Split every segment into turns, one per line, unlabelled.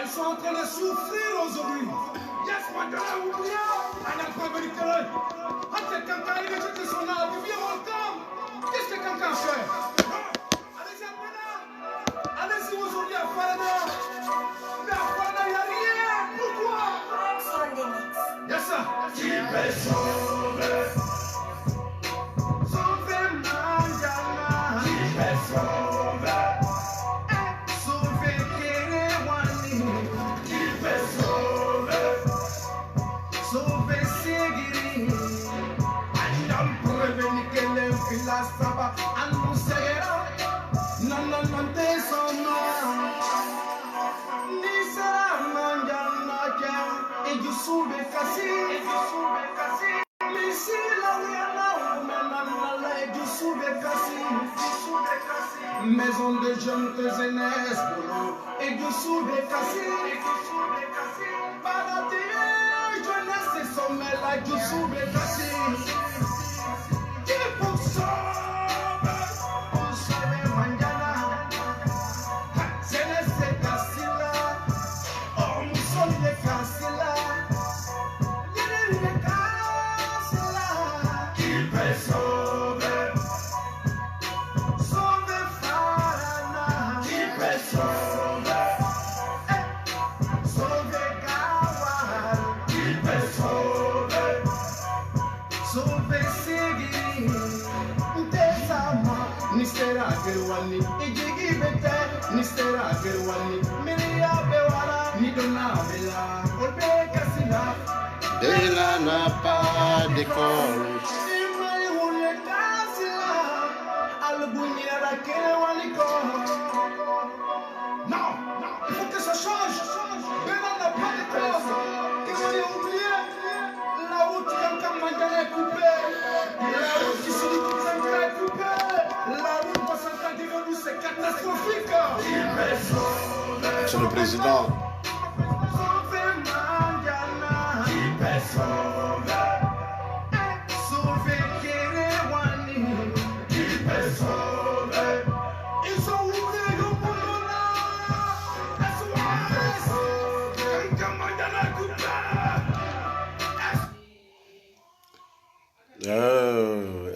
Elles sont en train de souffrir aujourd'hui. Yes, madame, on a pas venu que quelqu'un il est jeté son âme, il vient welcome. Qu'est-ce que quelqu'un fait? Allez-y à Fana. Allez-y aujourd'hui à Fana. Mais à Fana, il n'y a rien. Pourquoi? Yes, sir. Qui peut sauver? Sauver Mandjana. Qui peut sauver? Sauver Kerewani. Qui peut sauver? Sauver Segiri. Andam preveni kele fila saba. Anu segera. Non, non, non, te soma. Nisa Mandjana kya. Et du soube kasi. Misi la wiana umenanala. Et du soube kasi. Maison de jeunes que jeunesse boulot. Et du soube kasi. Paradia jeunesse et sommet la du soube kasi. Qui pour sauver Mandjana. Jeunesse et kasi là. Oh mousson de kasi là. Yéné de kasi là. Qui peut sauver? Sauver Farana. Qui peut sauver? Sauver Gawal. Qui peut sauver? Sauver Segiri. Ntesama. Nistera Kerwani. Ijigi bete. Nistera Kerwani. Miria bewara. Nidona bela. Olbe kasila.
Bella n'a pas d'école.
Imai hule kasila. Albunyera Kerwani ko. Non, il faut que ça change. Bella n'a pas d'école. Ils vont oublié. La route Kankan Mandjana est coupée. La route qui se dit Kankan est coupée. La route Bassanta Divodu, c'est catastrophique.
C'est le président.
Sauver Mandjana. Qui peut sauver? Sauver Kerewani. Qui peut sauver? Ils ont ouvert le boulot là. SOS. Kankan Mandjana est coupée.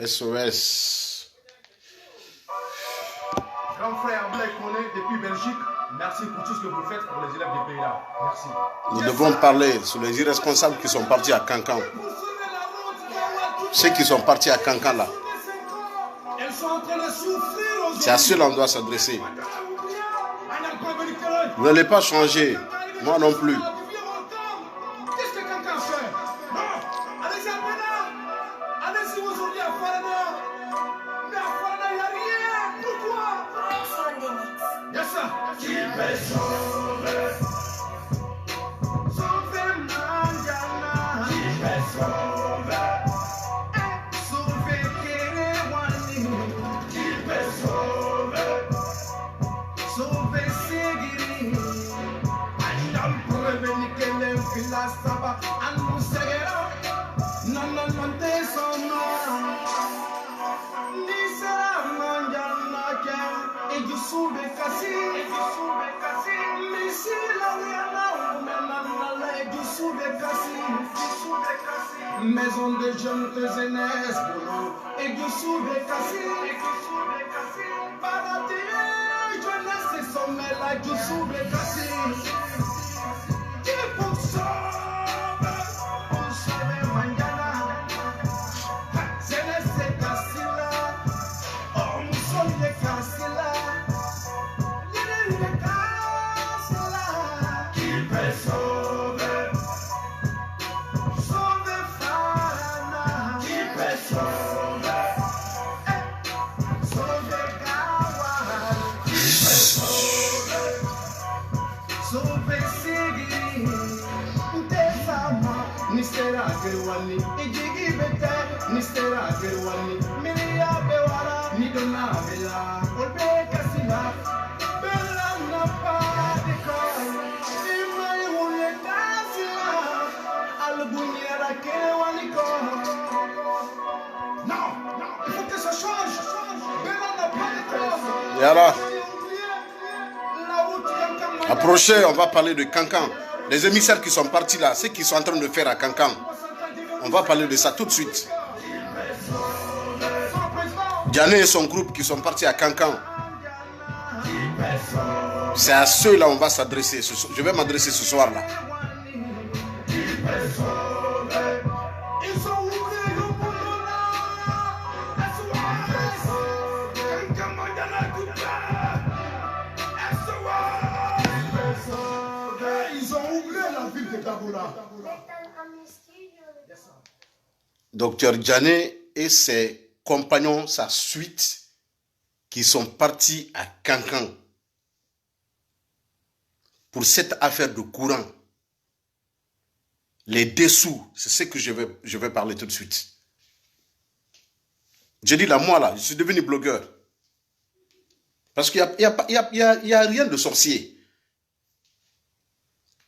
SOS.
Grand frère Blake Monet depuis Belgique, merci pour tout ce que vous faites pour les élèves des pays là. Merci.
Nous devons parler sur les irresponsables qui sont partis à Cancan. Ceux qui sont partis à Cancan là.
Elles sont en train de souffrir aujourd'hui.
C'est à ceux-là qu'on doit s'adresser. Vous n'allez pas changer. Moi non plus.
Qu'est-ce que quelqu'un fait? Non. Allez-y à Fana. Allez-y aujourd'hui à Fana. Mais à Fana, il n'y a rien. Pourquoi? Yes, sir. Qui peut sauver? Sauver Mandjana. Qui peut sauver? Sauver Kerewani. Qui peut sauver? Sauver Segiri. Andam preveni kele fila saba. Anu segera. Non, non, non, te soma. Nisa Mandjana kya. Et du soube kasi. Misi la wiana umenanala. Et du soube kasi. Maison de jeunes que jeunesse boulot. Et du soube kasi. Paradia jeunesse et sommet la du soube kasi. Qui pour sauver Mandjana. Jeunesse et kasi là. Oh mousson de kasi là. Yéné de kasi là. Qui peut sauver? Sauver Farana. Qui peut sauver? Sauver Gawal. Qui peut sauver? Sauver Segiri. Ntesama. Nistera Kerwani. Ijigi bete. Nistera Kerwani. Miria bewara. Nidona bela. Olbe kasila. Bella n'a pas d'école. Imai hule kasila. Albunyera Kerewani ko. Non, il faut que ça change. Bella n'a pas d'école.
Yala.
La route Kankan Mandjana.
Approchez, on va parler de Kankan. Les émissaires qui sont partis là, ce qu'ils sont en train de faire à Kankan. On va parler de ça tout de suite. Diané et son groupe qui sont partis à Kankan. C'est à ceux-là qu'on va s'adresser. Je vais m'adresser ce soir-là.
Ils ont oublié la ville de Kaboula.
Docteur Diané et ses compagnons, sa suite, qui sont partis à Kankan pour cette affaire de courant. Les dessous, c'est ce que je vais parler tout de suite. Je dis là, moi là, je suis devenu blogueur. Parce qu'il n'y a rien de sorcier.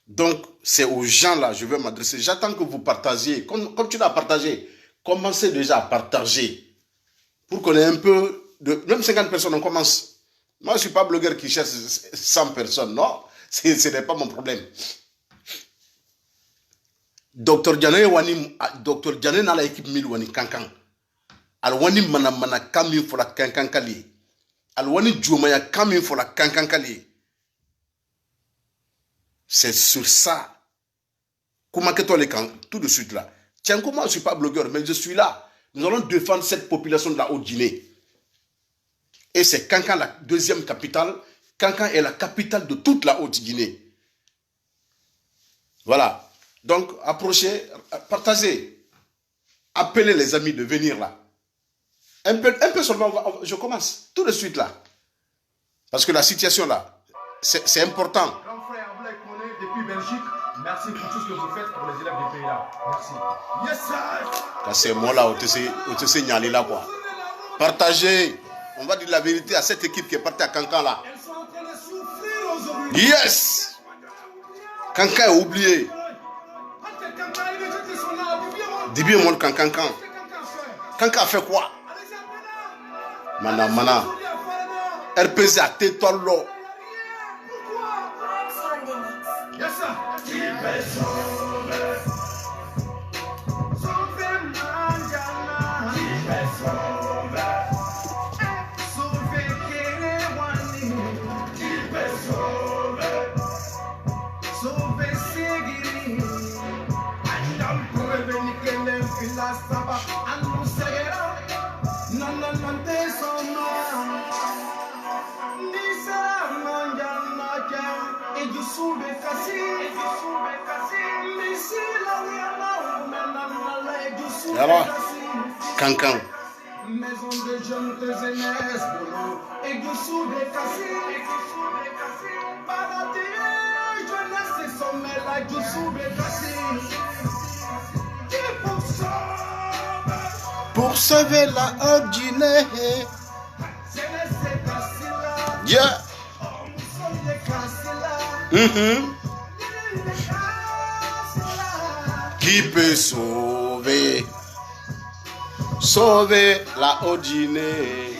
Donc, c'est aux gens là, je vais m'adresser. J'attends que vous partagiez. Comme tu l'as partagé, commencez déjà à partager. Pour qu'on ait un peu de... Même 50 personnes, on commence. Moi, je ne suis pas blogueur qui cherche 100 personnes. Non, ce n'est pas mon problème. Docteur Diané n'a l'équipe mille wani kankan. Al wani mana kami fola kankan kali. Al wani djoumaya kami fola kankan kali. C'est sur ça. Comment que toi les camps, tout de suite là. Tiens, comment je ne suis pas blogueur, mais je suis là. Nous allons défendre cette population de la Haute-Guinée. Et c'est Kankan, la deuxième capitale. Kankan est la capitale de toute la Haute-Guinée. Voilà. Donc, approchez, partagez. Appelez les amis de venir là. Un peu seulement, je commence tout de suite là. Parce que la situation là, c'est important.
Grand frère Black Monet depuis Belgique, merci pour tout ce que vous faites pour les élèves des pays là. Merci. Yes, sir.
Quand c'est moi là, on te signale là quoi. Partagez. On va dire la vérité à cette équipe qui est partie à Kankan là.
Elles sont en train de souffrir aujourd'hui.
Yes! Kankan est oublié. Dibi mon Kankan. Kankan a fait quoi? Mana. RPZ a tais-toi l'eau.
Yes, sir.
Alors, Kankan.
Maison de jeunes de jeunesse, boulot, et du sous des cassés, paradis, jeunesse et sommet, là, du sous des cassés.
Pour sauver la Haute-Guinée. Yeah. Qui peut sauver la Haute-Guinée?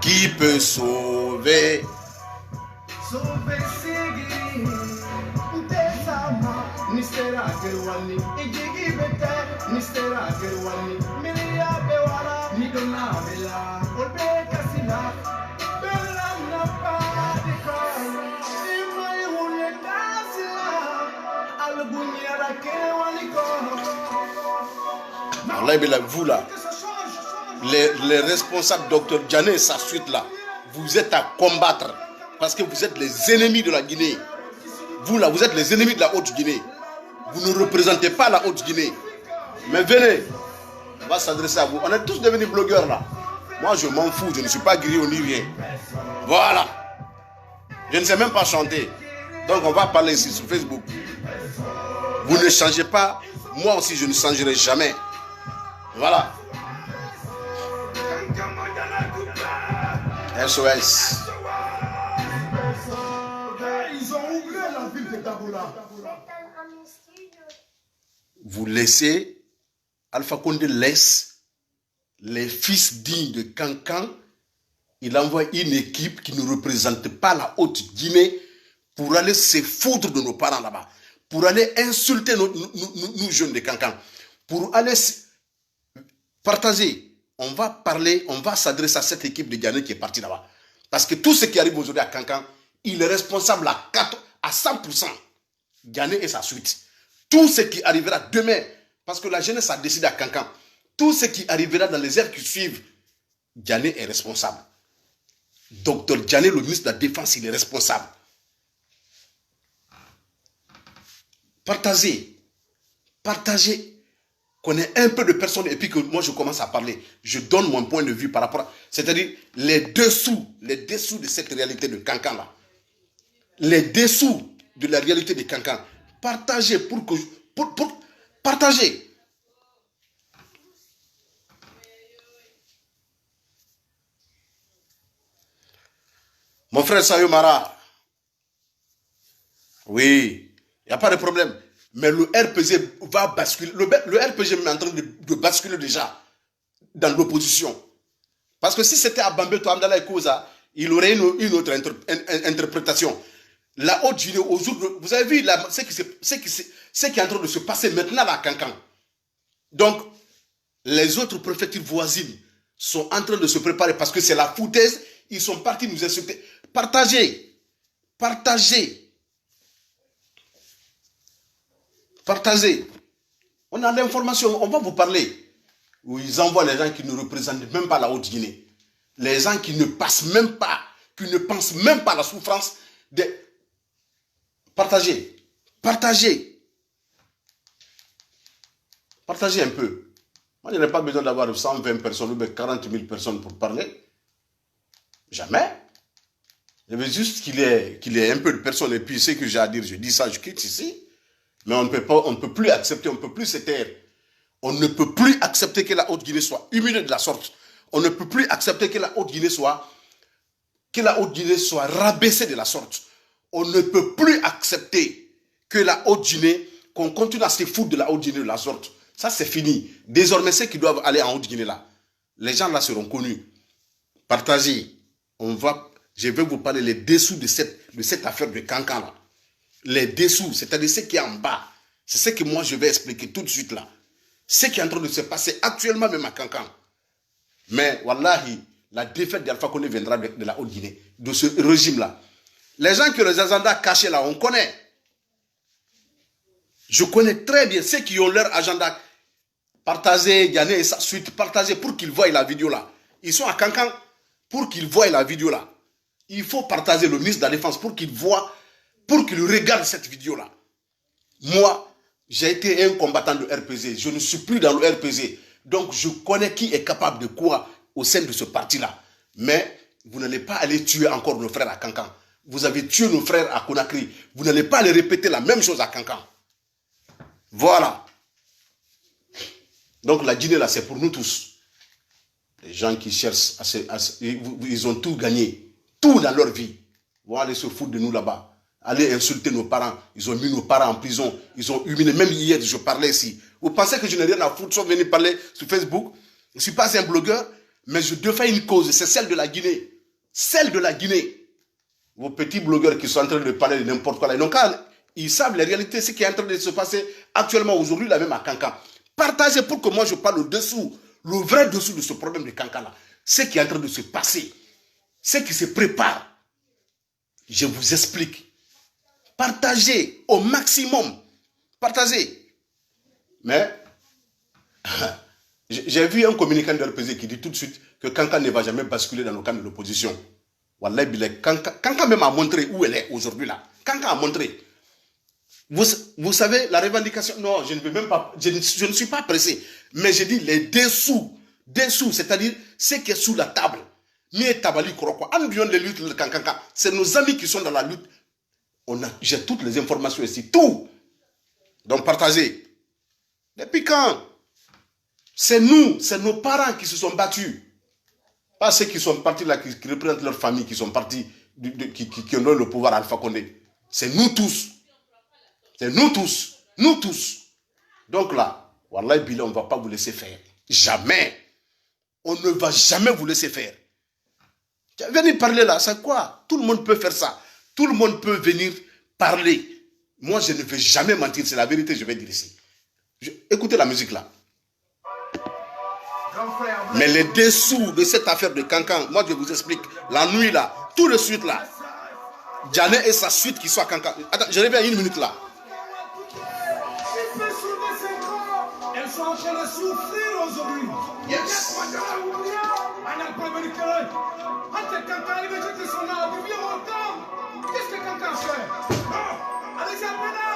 Qui peut sauver? Vous là, les responsables, docteur Diané, sa suite là, vous êtes à combattre parce que vous êtes les ennemis de la Guinée. Vous là, vous êtes les ennemis de la Haute-Guinée. Vous ne représentez pas la Haute-Guinée. Mais venez, on va s'adresser à vous. On est tous devenus blogueurs là. Moi je m'en fous, je ne suis pas griot ni rien. Voilà. Je ne sais même pas chanter. Donc on va parler ici sur Facebook. Vous ne changez pas. Moi aussi je ne changerai jamais. Voilà. SOS.
Ils ont oublié la ville de Kaboula.
Vous laissez, Alpha Condé laisse les fils dignes de Kankan il envoie une équipe qui ne représente pas la Haute-Guinée pour aller se foutre de nos parents là-bas, pour aller insulter nous jeunes de Kankan, pour aller partager. On va parler, on va s'adresser à cette équipe de Ghanais qui est partie là-bas. Parce que tout ce qui arrive aujourd'hui à Kankan, il est responsable à 100%. Ghanais et sa suite. Tout ce qui arrivera demain, parce que la jeunesse a décidé à Kankan, tout ce qui arrivera dans les heures qui suivent, Ghanais est responsable. Docteur Ghanais, le ministre de la Défense, il est responsable. Partagez. Partagez. Qu'on ait un peu de personnes et puis que moi je commence à parler. Je donne mon point de vue par rapport à... C'est-à-dire les dessous de cette réalité de Kankan là. Les dessous de la réalité de Kankan. Partagez pour que... partagez. Mon frère Sayomara. Oui, il n'y a pas de problème. Mais le RPG va basculer. Le RPG est en train de basculer déjà dans l'opposition. Parce que si c'était à Bambeto, Amdala et Koza, il aurait une autre interprétation. La Haute-Guinée, vous avez vu ce qui est en train de se passer maintenant à Kankan. Donc, les autres préfectures voisines sont en train de se préparer parce que c'est la foutaise. Ils sont partis nous insulter. Partagez. Partagez. Partagez. On a l'information, on va vous parler. Où ils envoient les gens qui ne représentent même pas la Haute-Guinée. Les gens qui ne passent même pas, qui ne pensent même pas à la souffrance. Partagez. Partagez. Partagez un peu. Moi, je n'ai pas besoin d'avoir 120 personnes ou 40 000 personnes pour parler. Jamais. Je veux juste qu'il y ait un peu de personnes et puis ce que j'ai à dire, je dis ça, je quitte ici. Mais on ne peut plus accepter, on ne peut plus se taire. On ne peut plus accepter que la Haute-Guinée soit humiliée de la sorte. On ne peut plus accepter que la Haute-Guinée soit rabaissée de la sorte. On ne peut plus accepter que la Haute-Guinée, qu'on continue à se foutre de la Haute-Guinée de la sorte. Ça, c'est fini. Désormais, ceux qui doivent aller en Haute-Guinée là, les gens là seront connus. Partagez. Je vais vous parler les dessous de cette affaire de Kankan là. Les dessous, c'est-à-dire ce qui est en bas. C'est ce que moi je vais expliquer tout de suite là. Ce qui est en train de se passer actuellement même à Kankan. Mais, wallahi, la défaite d'Alpha Condé viendra de la Haute-Guinée, de ce régime-là. Les gens qui ont les agendas cachés là, on connaît. Je connais très bien ceux qui ont leur agenda. Partagez, Ghanais et sa suite, partagez pour qu'ils voient la vidéo là. Ils sont à Kankan pour qu'ils voient la vidéo là. Il faut partager le ministre de la Défense pour qu'il voit, pour qu'il regarde cette vidéo là. Moi, j'ai été un combattant de RPG. Je ne suis plus dans le RPG. Donc, je connais qui est capable de quoi au sein de ce parti-là. Mais, vous n'allez pas aller tuer encore nos frères à Kankan. Vous avez tué nos frères à Conakry. Vous n'allez pas aller répéter la même chose à Kankan. Voilà. Donc, la Guinée, là, c'est pour nous tous. Les gens qui cherchent, ils ont tout gagné. Tout dans leur vie. Ils vont aller se foutre de nous là-bas. Aller insulter nos parents. Ils ont mis nos parents en prison. Ils ont humilié. Même hier, je parlais ici. Vous pensez que je n'ai rien à foutre sauf venir parler sur Facebook? Je ne suis pas un blogueur, mais je défends une cause. C'est celle de la Guinée. Celle de la Guinée. Vos petits blogueurs qui sont en train de parler de n'importe quoi. Ils savent la réalité, ce qui est en train de se passer actuellement aujourd'hui, là même à Kankan. Partagez pour que moi je parle au-dessous, le vrai dessous de ce problème de Kankan là. Ce qui est en train de se passer. Ce qui se prépare. Je vous explique. Partagez au maximum. Partagez. Mais, j'ai vu un communicant de RPG qui dit tout de suite que Kankan ne va jamais basculer dans le camp de l'opposition. Wallahi, Kankan même a montré où elle est aujourd'hui là. Kankan a montré. Vous savez, la revendication, non, je ne veux même pas, je ne suis pas pressé. Mais je dis les dessous, c'est-à-dire ce qui est sous la table. C'est nos amis qui sont dans la lutte. J'ai toutes les informations ici, tout. Donc partagez. Depuis quand? C'est nous, c'est nos parents qui se sont battus. Pas ceux qui sont partis là, qui représentent leur famille, qui sont partis, qui ont donné le pouvoir à Alpha Condé. C'est nous tous. C'est nous tous. Nous tous. Donc là, Wallahi Billah, on ne va pas vous laisser faire. Jamais. On ne va jamais vous laisser faire. Venir parler là, c'est quoi? Tout le monde peut faire ça. Tout le monde peut venir parler. Moi, je ne vais jamais mentir, c'est la vérité, je vais dire ici. Écoutez la musique là. Mais les dessous de cette affaire de Cancan, moi je vous explique, la nuit là, tout de suite là, Djané et sa suite qui sont à Cancan. Attends, je reviens 1 minute là.
Elles sont en train de souffrir aujourd'hui.
Yes.
Qu'est-ce que Cancan fait? Allez-y à Pena.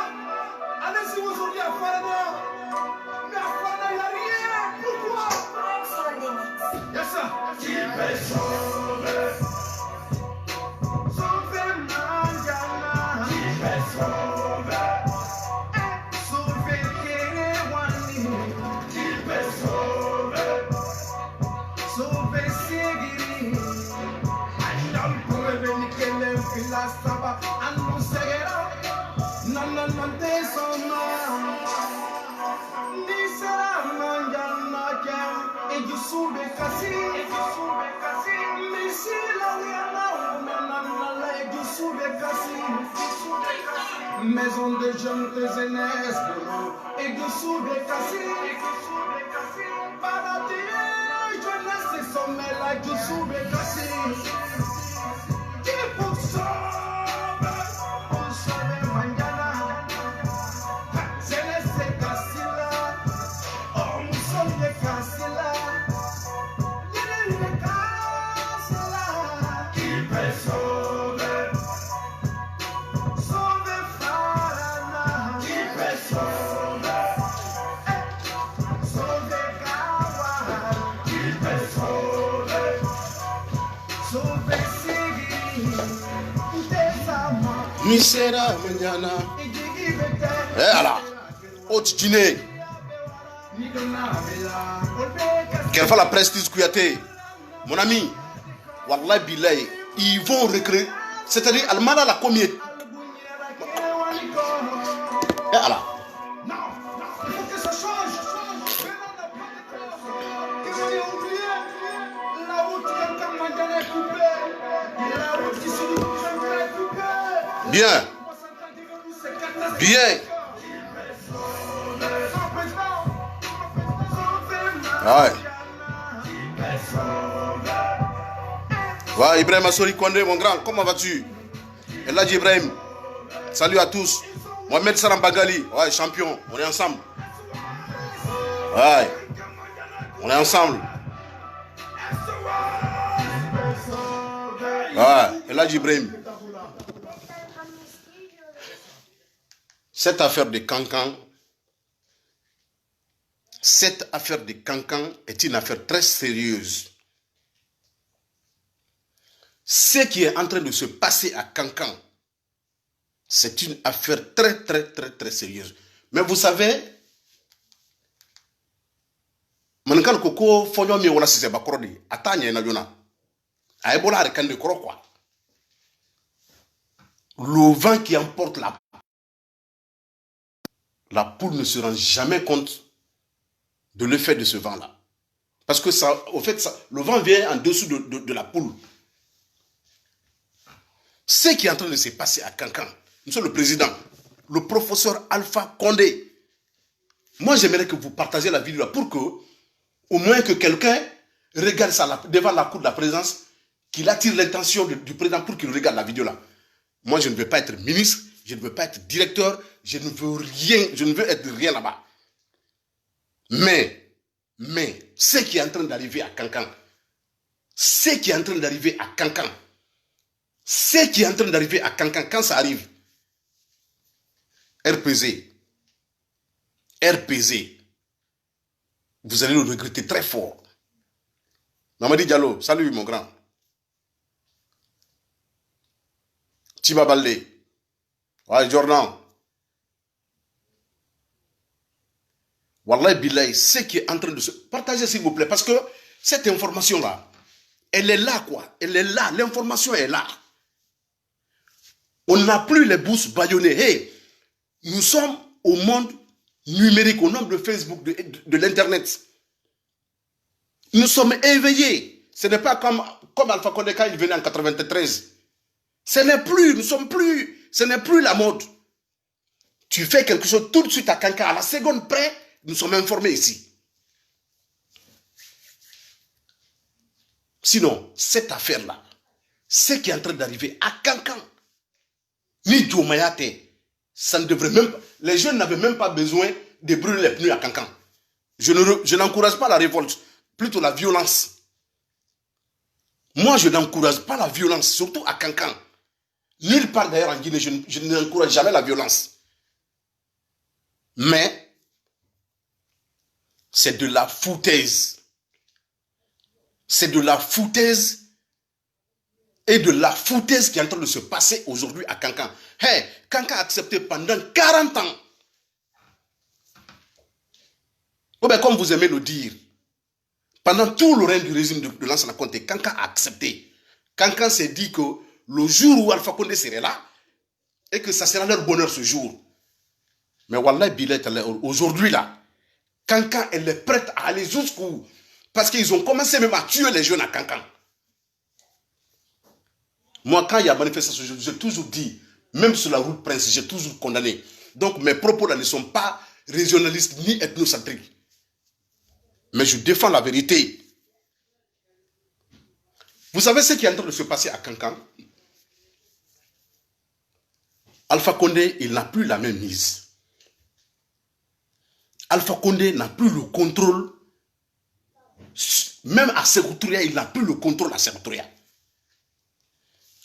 Allez-y aujourd'hui à Farana. Mais à Farana, il n'y a rien. Pourquoi? Yes, sir. Il peut sauver. Sauver Manjana. Il peut sauver. Sauver Kerewani. Il peut sauver. Sauver Sigiri. Ayam puede ni que le fila saba. Anu segera. Non, non, non, desoma. Ni sera Manjana kem. Et du soube kasi. Mais si la wiana omenana et du soube kasi. Maison de jeunes de jeunesse et du soube kasi. Paradia, jeunesse et sommet là du soube kasi. Qui pour sauver Manjana. Jeunesse et kasi là. Oh, nous sommes des kasi là.
Misera Manjana. Eh alors, Haute Guinée. Quelle fois la prestige Kouyaté, mon ami, Wallah Bilay, ils vont recréer. C'est-à-dire, Almana la combien? Eh alors.
Non, il faut que ça change. La route Cancan Manjana est coupée. La route qui se trouve est coupée.
Bien. Bien. Ouais. Ouais, Ibrahim Assori Kondé, mon grand, comment vas-tu? Et là, Ibrahim, salut à tous. Mohamed Salam Bagali, ouais, champion, on est ensemble. Ouais, on est ensemble. Ouais, et là, Ibrahim. Cette affaire de Cancan, est une affaire très sérieuse. Ce qui est en train de se passer à Cancan, c'est une affaire très, très, très, très sérieuse. Mais vous savez, le vent qui emporte la poule ne se rend jamais compte de l'effet de ce vent-là. Parce que ça, au fait, le vent vient en dessous de la poule. Ce qui est en train de se passer à Cancan, Monsieur le Président, le professeur Alpha Condé, moi j'aimerais que vous partagiez la vidéo là pour que, au moins que quelqu'un regarde ça devant la cour de la présidence, qu'il attire l'intention du président pour qu'il regarde la vidéo là. Moi je ne veux pas être ministre, je ne veux pas être directeur, je ne veux rien, je ne veux être rien là-bas. Mais, ce qui est en train d'arriver à Cancan, ce qui est en train d'arriver à Cancan, quand ça arrive, RPZ, vous allez le regretter très fort. Mamadi Diallo, salut mon grand. Tiba Baldé, ouais, Jordan. Wallah Bilay, ce qui est en train de se... Partagez s'il vous plaît, parce que cette information-là, elle est là quoi. Elle est là, l'information est là. On n'a plus les bouches bâillonnées. Hey, nous sommes au monde numérique, au monde de Facebook, de l'Internet. Nous sommes éveillés. Ce n'est pas comme Alpha Condé quand il venait en 93. Ce n'est plus, nous sommes plus, ce n'est plus la mode. Tu fais quelque chose tout de suite à Kankan, à la seconde près, nous sommes informés ici. Sinon, cette affaire-là, ce qui est en train d'arriver à Kankan, ni Diomayate, ça ne devrait même pas, les jeunes n'avaient même pas besoin de brûler les pneus à Kankan. Je n'encourage pas la révolte, plutôt la violence. Moi, je n'encourage pas la violence, surtout à Kankan. Nulle part d'ailleurs en Guinée, je n'encourage jamais la violence. Mais, c'est de la foutaise. C'est de la foutaise et de la foutaise qui est en train de se passer aujourd'hui à Kankan. Hey, Kankan a accepté pendant 40 ans. Oh ben, comme vous aimez le dire, pendant tout le règne du régime de Lansana Conté, Kankan a accepté. Kankan s'est dit que le jour où Alpha Condé serait là, et que ça sera leur bonheur ce jour. Mais Wallah Billet, aujourd'hui là, Kankan, elle est prête à aller jusqu'où? Parce qu'ils ont commencé même à tuer les jeunes à Kankan. Moi, quand il y a manifestation, j'ai toujours dit, même sur la route Prince, j'ai toujours condamné. Donc mes propos là ne sont pas régionalistes ni ethnocentriques. Mais je défends la vérité. Vous savez ce qui est en train de se passer à Kankan? Alpha Condé, il n'a plus la même mise. Alpha Condé n'a plus le contrôle. Même à Sékou-Touré, il n'a plus le contrôle à Sékou-Touré.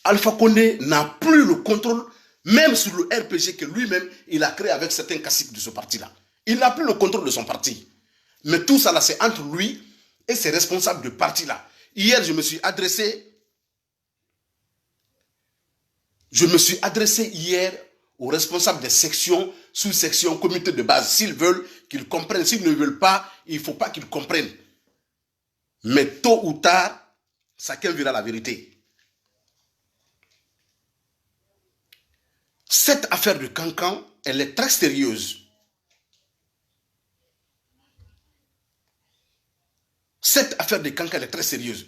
Alpha Condé n'a plus le contrôle, même sur le RPG que lui-même, il a créé avec certains caciques de ce parti-là. Il n'a plus le contrôle de son parti. Mais tout ça, là, c'est entre lui et ses responsables de parti-là. Hier, je me suis adressé hier aux responsables des sections, sous-sections, comités de base. S'ils veulent, qu'ils comprennent. S'ils ne veulent pas, il ne faut pas qu'ils comprennent. Mais tôt ou tard, chacun verra la vérité. Cette affaire de Kankan, elle est très sérieuse. Cette affaire de Kankan, elle est très sérieuse.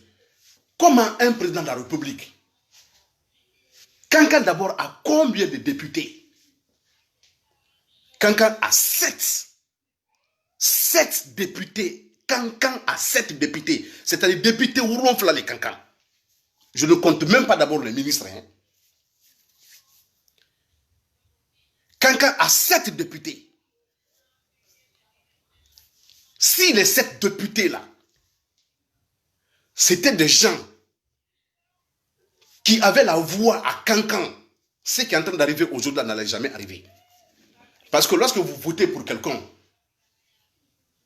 Comment un président de la République, Kankan d'abord a combien de députés? Kankan a 7. 7 députés. Kankan a 7 députés. C'est-à-dire députés où ronflent les Kankan. Je ne compte même pas d'abord les ministres. Hein. Kankan a 7 députés. Si les 7 députés-là, c'était des gens qui avaient la voix à Kankan, ce qui est en train d'arriver aujourd'hui n'allait jamais arriver. Parce que lorsque vous votez pour quelqu'un,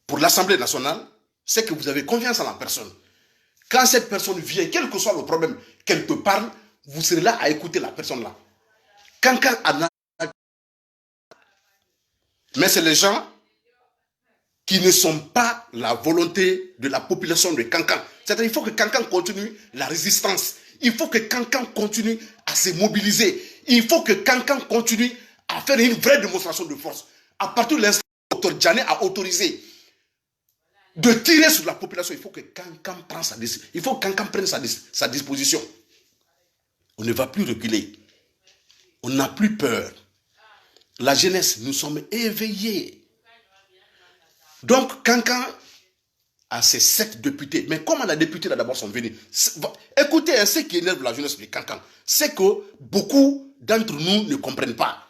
pour l'Assemblée nationale, c'est que vous avez confiance en la personne. Quand cette personne vient, quel que soit le problème, qu'elle te parle, vous serez là à écouter la personne là. Kankan a... Mais c'est les gens qui ne sont pas la volonté de la population de Kankan. C'est-à-dire qu'il faut que Kankan continue la résistance. Il faut que Kankan continue à se mobiliser. Il faut que Kankan continue à faire une vraie démonstration de force. À partir de l'instant où Dr Djané a autorisé de tirer sur la population, il faut que Kankan prenne sa disposition. On ne va plus reculer. On n'a plus peur. La jeunesse, nous sommes éveillés. Donc, Kankan a ses 7 députés. Mais comment les députés là d'abord sont venus? Écoutez, ce qui énerve la jeunesse de Kankan, c'est que beaucoup d'entre nous ne comprennent pas.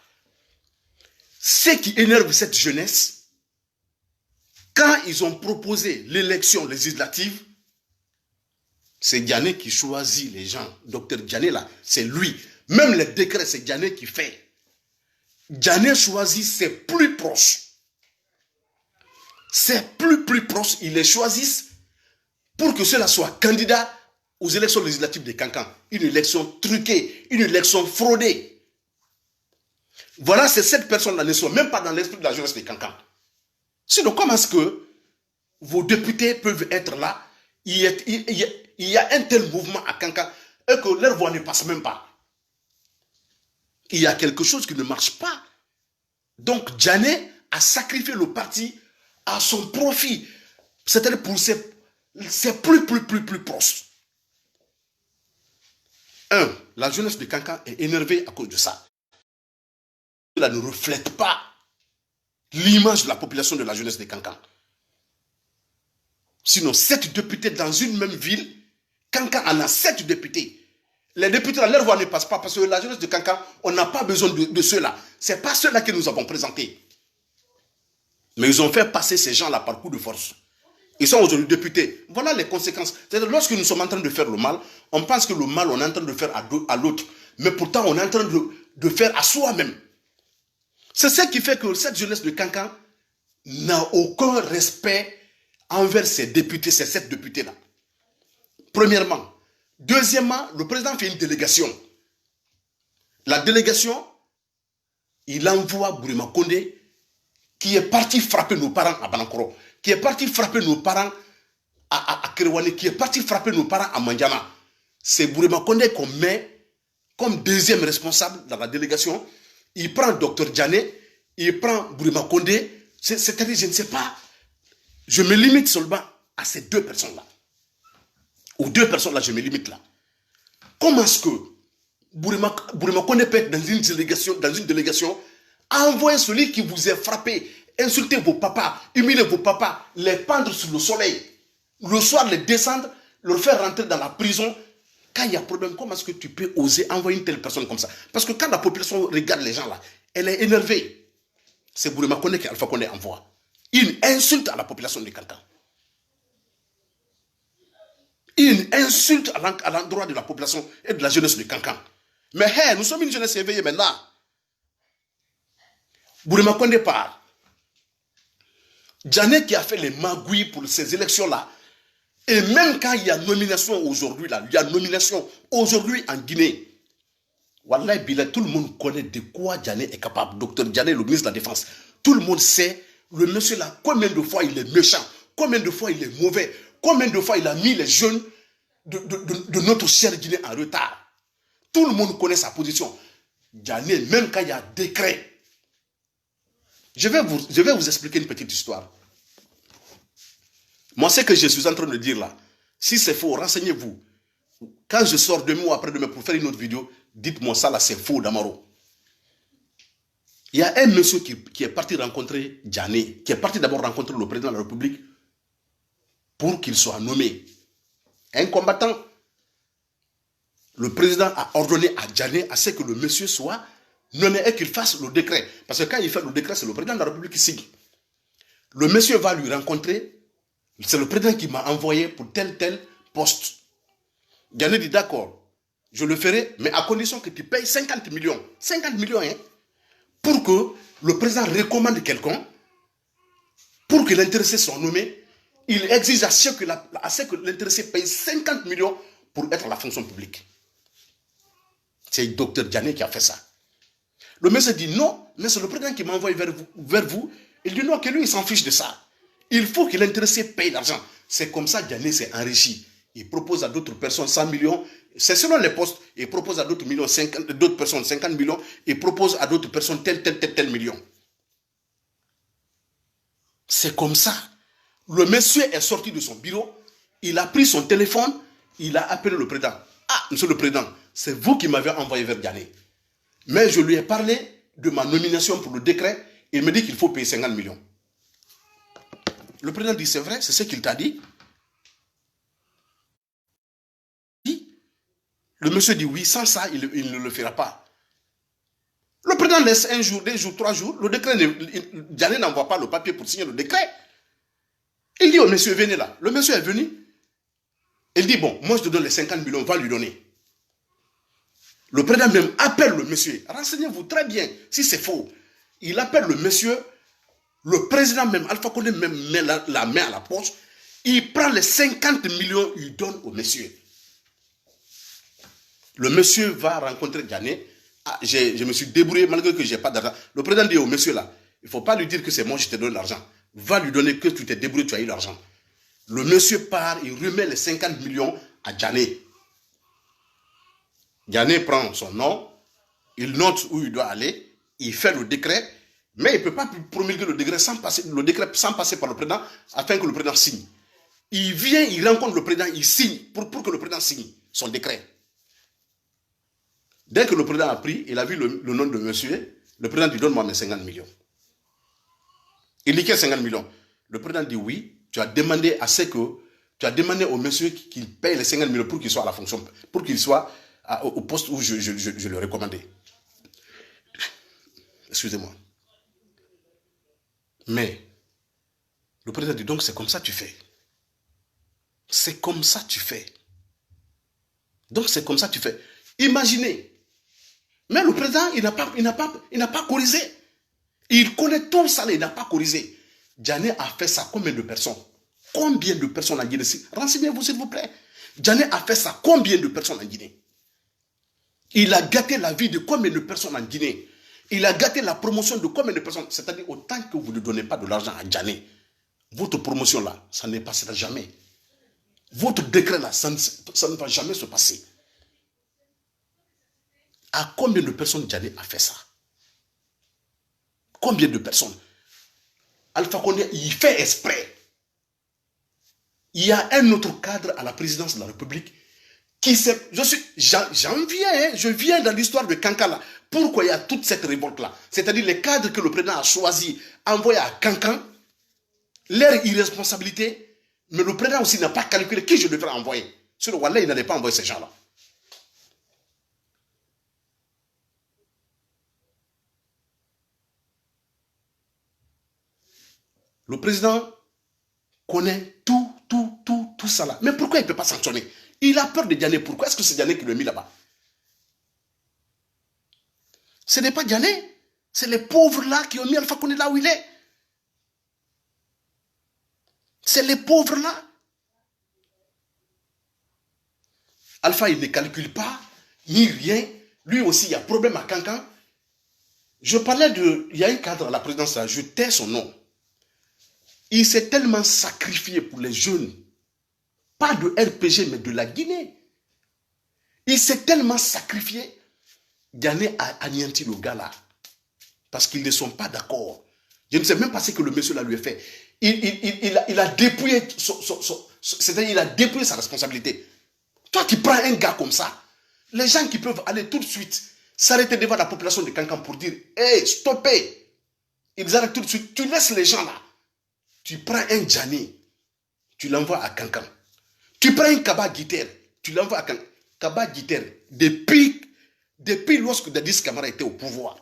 Ce qui énerve cette jeunesse, quand ils ont proposé l'élection législative, c'est Djané qui choisit les gens. Docteur Djané là, c'est lui. Même les décrets, c'est Djané qui fait. Djané choisit ses plus proches. Ses plus proches, ils les choisissent pour que cela soit candidat aux élections législatives de Kankan. Une élection truquée, une élection fraudée. Voilà, cette personne-là ne sont même pas dans l'esprit de la jeunesse de Kankan. Sinon, comment est-ce que vos députés peuvent être là? Il y a un tel mouvement à Kankan et que leur voix ne passe même pas. Il y a quelque chose qui ne marche pas. Donc, Djané a sacrifié le parti à son profit. C'est-à-dire pour ses plus proches. La jeunesse de Kankan est énervée à cause de ça. Cela ne reflète pas l'image de la population de la jeunesse de Kankan. Sinon, 7 députés dans une même ville, Kankan en a 7 députés. Les députés, leur voix ne passe pas parce que la jeunesse de Kankan, on n'a pas besoin de ceux-là. Ce n'est pas ceux-là que nous avons présentés. Mais ils ont fait passer ces gens-là par coup de force. Ils sont aujourd'hui députés. Voilà les conséquences. C'est-à-dire, lorsque nous sommes en train de faire le mal, on pense que le mal, on est en train de faire à l'autre. Mais pourtant, on est en train de faire à soi-même. C'est ce qui fait que cette jeunesse de Kankan n'a aucun respect envers ces députés, ces 7 députés-là. Premièrement. Deuxièmement, le président fait une délégation. La délégation, il envoie Bourima Kondé, qui est parti frapper nos parents à Banankoro, qui est parti frapper nos parents à Kerewane, qui est parti frapper nos parents à Mandiana. C'est Bourima Kondé qu'on met comme deuxième responsable dans la délégation. Il prend Dr Djané, il prend Bourima Kondé. C'est-à-dire, je ne sais pas, je me limite seulement à ces 2 personnes-là. Aux 2 personnes-là, je me limite là. Comment est-ce que Bourima Kondé peut être dans une délégation, envoyer celui qui vous a frappé, insulter vos papas, humilier vos papas, les pendre sous le soleil, le soir les descendre, leur faire rentrer dans la prison. Quand il y a problème, comment est-ce que tu peux oser envoyer une telle personne comme ça? Parce que quand la population regarde les gens là, elle est énervée. C'est Bourima Kondé qu'Alpha Condé envoie. Une insulte à la population de Kankan. Une insulte à l'endroit de la population et de la jeunesse de Kankan. Mais hey, nous sommes une jeunesse éveillée maintenant. Bourima Kondé part. Djané qui a fait les magouilles pour ces élections-là, et même quand il y a nomination aujourd'hui, là, il y a nomination aujourd'hui en Guinée, Wallahi Billah, tout le monde connaît de quoi Djané est capable. Docteur Djané, le ministre de la Défense, tout le monde sait, le monsieur là, combien de fois il est méchant, combien de fois il est mauvais, combien de fois il a mis les jeunes de notre cher Guinée en retard. Tout le monde connaît sa position. Djané, même quand il y a décret. Je vais vous expliquer une petite histoire. Moi, ce que je suis en train de dire là, si c'est faux, renseignez-vous. Quand je sors demain ou après-demain pour faire une autre vidéo, dites-moi ça là, c'est faux, Damaro. Il y a un monsieur qui est parti rencontrer Djané, qui est parti d'abord rencontrer le président de la République pour qu'il soit nommé. Un combattant. Le président a ordonné à Djané à ce que le monsieur soit nommé et qu'il fasse le décret. Parce que quand il fait le décret, c'est le président de la République qui signe. Le monsieur va lui rencontrer. C'est le président qui m'a envoyé pour tel poste. Djané dit d'accord, je le ferai, mais à condition que tu payes 50 millions. 50 millions, hein, pour que le président recommande quelqu'un, pour que l'intéressé soit nommé. Il exige à ce que l'intéressé paye 50 millions pour être à la fonction publique. C'est le docteur Djané qui a fait ça. Le monsieur dit non, mais c'est le président qui m'a envoyé vers vous. Il dit non, que lui, il s'en fiche de ça. Il faut que l'intéressé paye l'argent. C'est comme ça que Djané s'est enrichi. Il propose à d'autres personnes 100 millions. C'est selon les postes. Il propose à d'autres personnes 50 millions. Il propose à d'autres personnes tel million. C'est comme ça. Le monsieur est sorti de son bureau. Il a pris son téléphone. Il a appelé le président. Ah, monsieur le président, c'est vous qui m'avez envoyé vers Djané. Mais je lui ai parlé de ma nomination pour le décret. Il me dit qu'il faut payer 50 millions. Le président dit, c'est vrai, c'est ce qu'il t'a dit. Le monsieur dit, oui, sans ça, il ne le fera pas. Le président laisse 1 jour, 2 jours, 3 jours. Le décret, Djané n'envoie pas le papier pour signer le décret. Il dit au monsieur, venez là. Le monsieur est venu. Il dit, bon, moi je te donne les 50 millions, on va lui donner. Le président même appelle le monsieur. Renseignez-vous très bien si c'est faux. Il appelle le monsieur. Le président même, Alpha Condé même met la main à la poche. Il prend les 50 millions, il donne au monsieur. Le monsieur va rencontrer Djané. Ah, je me suis débrouillé malgré que je n'ai pas d'argent. Le président dit au monsieur là, il ne faut pas lui dire que c'est moi, je te donne l'argent. Va lui donner que tu t'es débrouillé, tu as eu l'argent. Le monsieur part, il remet les 50 millions à Djané. Djané prend son nom, il note où il doit aller, il fait le décret, mais il ne peut pas promulguer le décret sans passer par le président, afin que le président signe. Il vient, il rencontre le président, il signe, pour que le président signe son décret. Dès que le président a pris, il a vu le nom de monsieur, le président dit donne-moi mes 50 millions. Il dit qu'il y a 50 millions. Le président dit oui, tu as demandé au monsieur qu'il paye les 50 millions pour qu'il soit à la fonction, pour qu'il soit au poste où je le recommandais. Excusez-moi. Mais le président dit donc c'est comme ça que tu fais. C'est comme ça que tu fais. Donc c'est comme ça que tu fais. Imaginez. Mais le président, il n'a pas corrigé. Il connaît tout ça, il n'a pas corrigé. Djané a fait ça combien de personnes? Combien de personnes en Guinée? Renseignez-vous s'il vous plaît. Djané a fait ça combien de personnes en Guinée? Il a gâté la vie de combien de personnes en Guinée? Il a gâté la promotion de combien de personnes? C'est-à-dire autant que vous ne donnez pas de l'argent à Djané, votre promotion là, ça ne passera jamais. Votre décret là, ça ne va jamais se passer. À combien de personnes Djané a fait ça? Combien de personnes? Alpha Condé, il fait exprès. Il y a un autre cadre à la présidence de la République qui s'est... Je viens dans l'histoire de Kankala. Pourquoi il y a toute cette révolte-là? C'est-à-dire les cadres que le président a choisi, envoyés à Kankan, leur irresponsabilité, mais le président aussi n'a pas calculé qui je devrais envoyer. Sur le Wallah, il n'allait pas envoyer ces gens-là. Le président connaît tout ça là. Mais pourquoi il ne peut pas sanctionner? Il a peur de Djané. Pourquoi est-ce que c'est Djané qui l'a mis là-bas? Ce n'est pas Djané. C'est les pauvres là qui ont mis Alpha Condé là où il est. C'est les pauvres là. Alpha, il ne calcule pas, ni rien. Lui aussi, il y a problème à Kankan. Je parlais de... Il y a un cadre à la présidence là, je tais son nom. Il s'est tellement sacrifié pour les jeunes. Pas de RPG, mais de la Guinée. Il s'est tellement sacrifié. Djané a anéanti le gars là. Parce qu'ils ne sont pas d'accord. Je ne sais même pas ce que le monsieur là lui a fait. Il a dépouillé c'est-à-dire il a dépouillé sa responsabilité. Toi qui prends un gars comme ça, les gens qui peuvent aller tout de suite s'arrêter devant la population de Kankan pour dire « Hey, stoppez !» Ils arrêtent tout de suite. Tu laisses les gens là. Tu prends un Djané, tu l'envoies à Kankan. Tu prends un Kaba Guiter, tu l'envoies à Kankan. Kaba Guiter, depuis lorsque Dadis Camara était au pouvoir,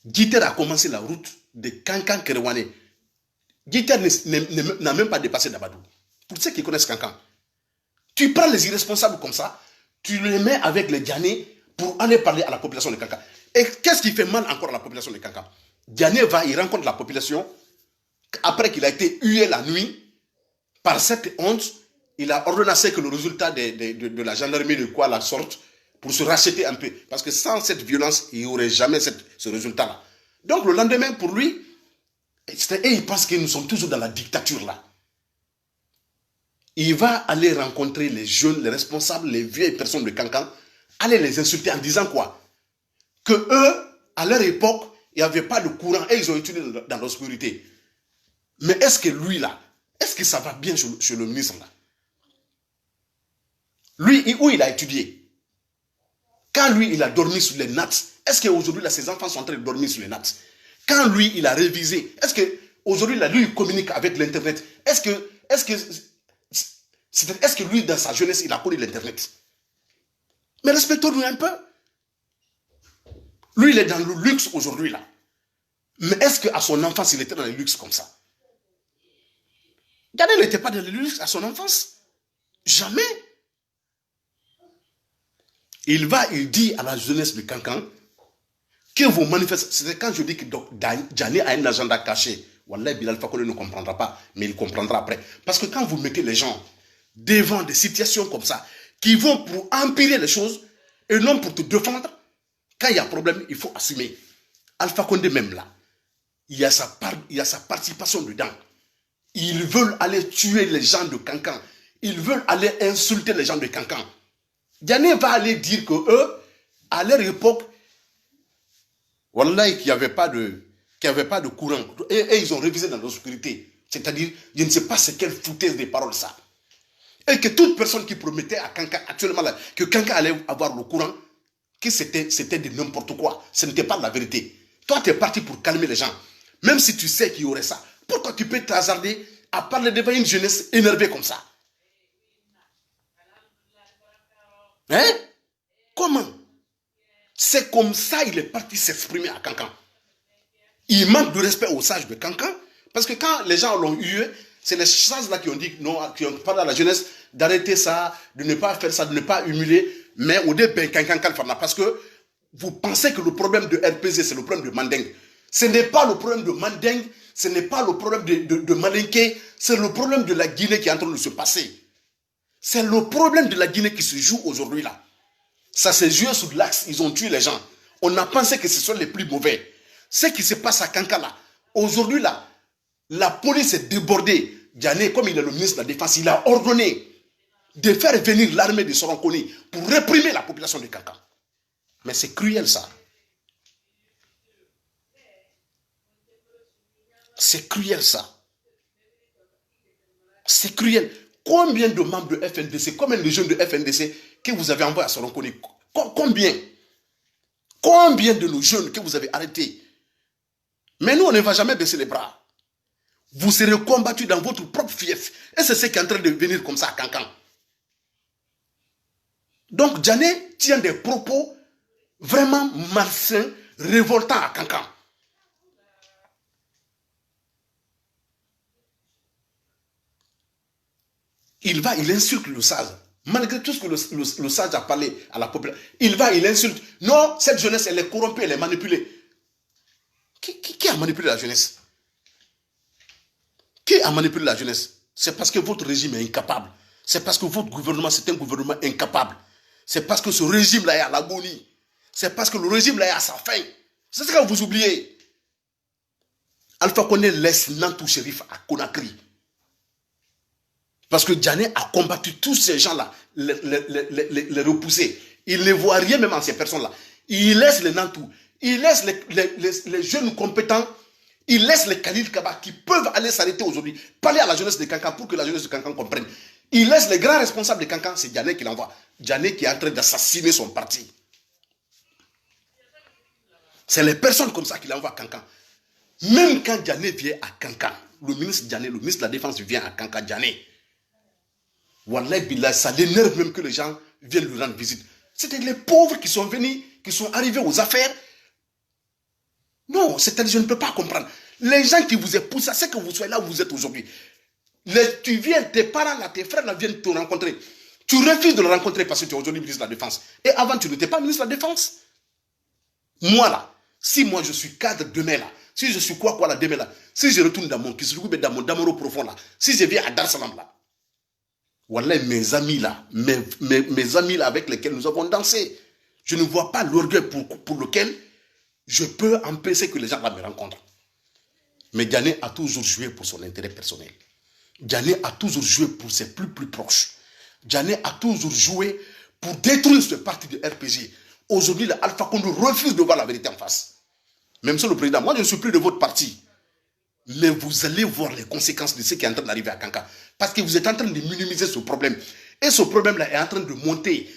Guiter a commencé la route de Kankan-Kerewane. Guiter n'a même pas dépassé Dabadou. Pour ceux qui connaissent Kankan, tu prends les irresponsables comme ça, tu les mets avec les Djané pour aller parler à la population de Kankan. Et qu'est-ce qui fait mal encore à la population de Kankan? Djané va, il rencontre la population, après qu'il a été hué la nuit, par cette honte, il a ordonné que le résultat de la gendarmerie de quoi la sorte, pour se racheter un peu. Parce que sans cette violence, il n'y aurait jamais ce résultat-là. Donc le lendemain, pour lui, et il pense que nous sommes toujours dans la dictature là. Il va aller rencontrer les jeunes, les responsables, les vieilles personnes de Kankan, aller les insulter en disant quoi? Que eux, à leur époque, il n'y avait pas de courant et ils ont étudié dans l'obscurité. Mais est-ce que lui là, est-ce que ça va bien chez le ministre là? Lui, où il a étudié? Quand lui, il a dormi sur les nattes, est-ce qu'aujourd'hui là, ses enfants sont en train de dormir sur les nattes? Quand lui, il a révisé, est-ce qu'aujourd'hui là, lui, il communique avec l'internet? Est-ce que lui, dans sa jeunesse, il a connu l'internet? Mais respectons-nous un peu. Lui, il est dans le luxe aujourd'hui, là. Mais est-ce qu'à son enfance, il était dans le luxe comme ça? Djané n'était pas dans le luxe à son enfance. Jamais. Il dit à la jeunesse de Kankan que vous manifestez. C'est quand je dis que Djané a un agenda caché. Wallah, Bilal Fakole ne comprendra pas, mais il comprendra après. Parce que quand vous mettez les gens devant des situations comme ça, qui vont pour empirer les choses, et non pour te défendre, quand il y a problème, il faut assumer. Alpha Condé même là, il y a sa participation dedans. Ils veulent aller tuer les gens de Kankan. Ils veulent aller insulter les gens de Kankan. Djané va aller dire que eux, à leur époque, wallah, qu'il n'y avait pas de courant. Et ils ont révisé dans l'obscurité. C'est-à-dire, je ne sais pas c'est quelle foutaise des paroles ça. Et que toute personne qui promettait à Kankan, actuellement là, que Kankan allait avoir le courant, que c'était de n'importe quoi. Ce n'était pas la vérité. Toi, tu es parti pour calmer les gens. Même si tu sais qu'il y aurait ça. Pourquoi tu peux t'hasarder à parler devant une jeunesse énervée comme ça? Hein? Comment? C'est comme ça qu'il est parti s'exprimer à Kankan. Il manque de respect aux sages de Kankan. Parce que quand les gens l'ont eu, c'est les sages-là qui ont dit, non, qui ont parlé à la jeunesse d'arrêter ça, de ne pas faire ça, de ne pas humilier. Mais au début, Kankan Kalfana, parce que vous pensez que le problème de RPZ, c'est le problème de Mandeng. Ce n'est pas le problème de Mandeng, ce n'est pas le problème de Malinké, c'est le problème de la Guinée qui est en train de se passer. C'est le problème de la Guinée qui se joue aujourd'hui là. Ça s'est joué sous l'axe, ils ont tué les gens. On a pensé que ce sont les plus mauvais. Ce qui se passe à Kankala, aujourd'hui là, la police est débordée. Diané, comme il est le ministre de la Défense, il a ordonné de faire venir l'armée de Soronkoni pour réprimer la population de Kankan. Mais c'est cruel ça. C'est cruel ça. C'est cruel. Combien de membres de FNDC, combien de jeunes de FNDC que vous avez envoyés à Soronkoni? Combien? Combien de nos jeunes que vous avez arrêtés? Mais nous, on ne va jamais baisser les bras. Vous serez combattus dans votre propre fief. Et c'est ce qui est en train de venir comme ça à Kankan. Donc, Diané tient des propos vraiment malsains, révoltants à Kankan. Il insulte le sage. Malgré tout ce que le sage a parlé à la population, il insulte. Non, cette jeunesse, elle est corrompue, elle est manipulée. Qui a manipulé la jeunesse? Qui a manipulé la jeunesse? C'est parce que votre régime est incapable. C'est parce que votre gouvernement, c'est un gouvernement incapable. C'est parce que ce régime-là est à l'agonie. C'est parce que le régime-là est à sa fin. C'est ce que vous oubliez. Alpha Condé laisse Nantou Shérif à Conakry. Parce que Diané a combattu tous ces gens-là, les repousser. Il ne voit rien même en ces personnes-là. Il laisse les Nantou, il laisse les jeunes compétents, il laisse les Khalil Kaba qui peuvent aller s'arrêter aujourd'hui, parler à la jeunesse de Kankan pour que la jeunesse de Kankan comprenne. Il laisse les grands responsables de Kankan, c'est Diané qui l'envoie. Diané qui est en train d'assassiner son parti. C'est les personnes comme ça qu'il envoie à Kankan. Même quand Diané vient à Kankan, le ministre Diané, le ministre de la Défense vient à Kankan, Diané. Wallahi Billah, ça l'énerve même que les gens viennent lui rendre visite. C'était les pauvres qui sont venus, qui sont arrivés aux affaires. Non, c'est-à-dire, je ne peux pas comprendre. Les gens qui vous épousent, c'est que vous soyez là où vous êtes aujourd'hui. Tu viens, tes parents là, tes frères là viennent te rencontrer. Tu refuses de le rencontrer parce que tu es aujourd'hui ministre de la Défense. Et avant, tu n'étais pas ministre de la Défense. Moi là, si moi je suis cadre demain là, si je suis quoi là demain là, si je retourne dans mon Kisrugoube, dans mon Damoro profond là, si je viens à Dar Salam là, voilà mes amis là, mes amis là avec lesquels nous avons dansé. Je ne vois pas l'orgueil pour lequel je peux empêcher que les gens là me rencontrent. Mais Diané a toujours joué pour son intérêt personnel. Diané a toujours joué pour ses plus proches. Diané a toujours joué pour détruire ce parti de RPG. Aujourd'hui, Alpha Condé refuse de voir la vérité en face. Même sur le président, moi je ne suis plus de votre parti. Mais vous allez voir les conséquences de ce qui est en train d'arriver à Kankan. Parce que vous êtes en train de minimiser ce problème. Et ce problème-là est en train de monter.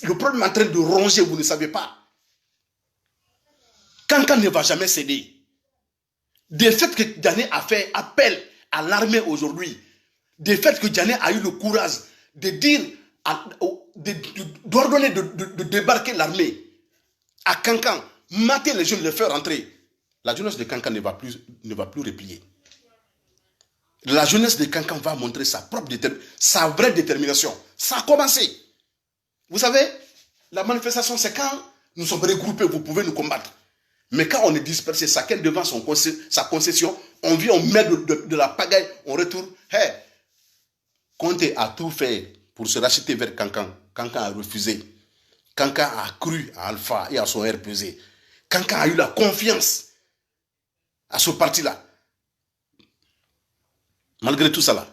Le problème est en train de ronger, vous ne savez pas. Kankan ne va jamais céder. Du fait que Diané a fait appel à l'armée aujourd'hui, du fait que Diané a eu le courage de dire, d'ordonner de débarquer l'armée à Kankan, mater les jeunes, les faire rentrer, la jeunesse de Kankan ne va plus replier. La jeunesse de Kankan va montrer sa vraie détermination. Ça a commencé. Vous savez, la manifestation, c'est quand nous sommes regroupés, vous pouvez nous combattre. Mais quand on est dispersé, chacun devant sa concession, on vient, on met de la pagaille, on retourne. Hey, Conté a tout fait pour se racheter vers Kankan. Kankan a refusé. Kankan a cru à Alpha et à son RPZ. Kankan a eu la confiance à ce parti-là. Malgré tout ça là,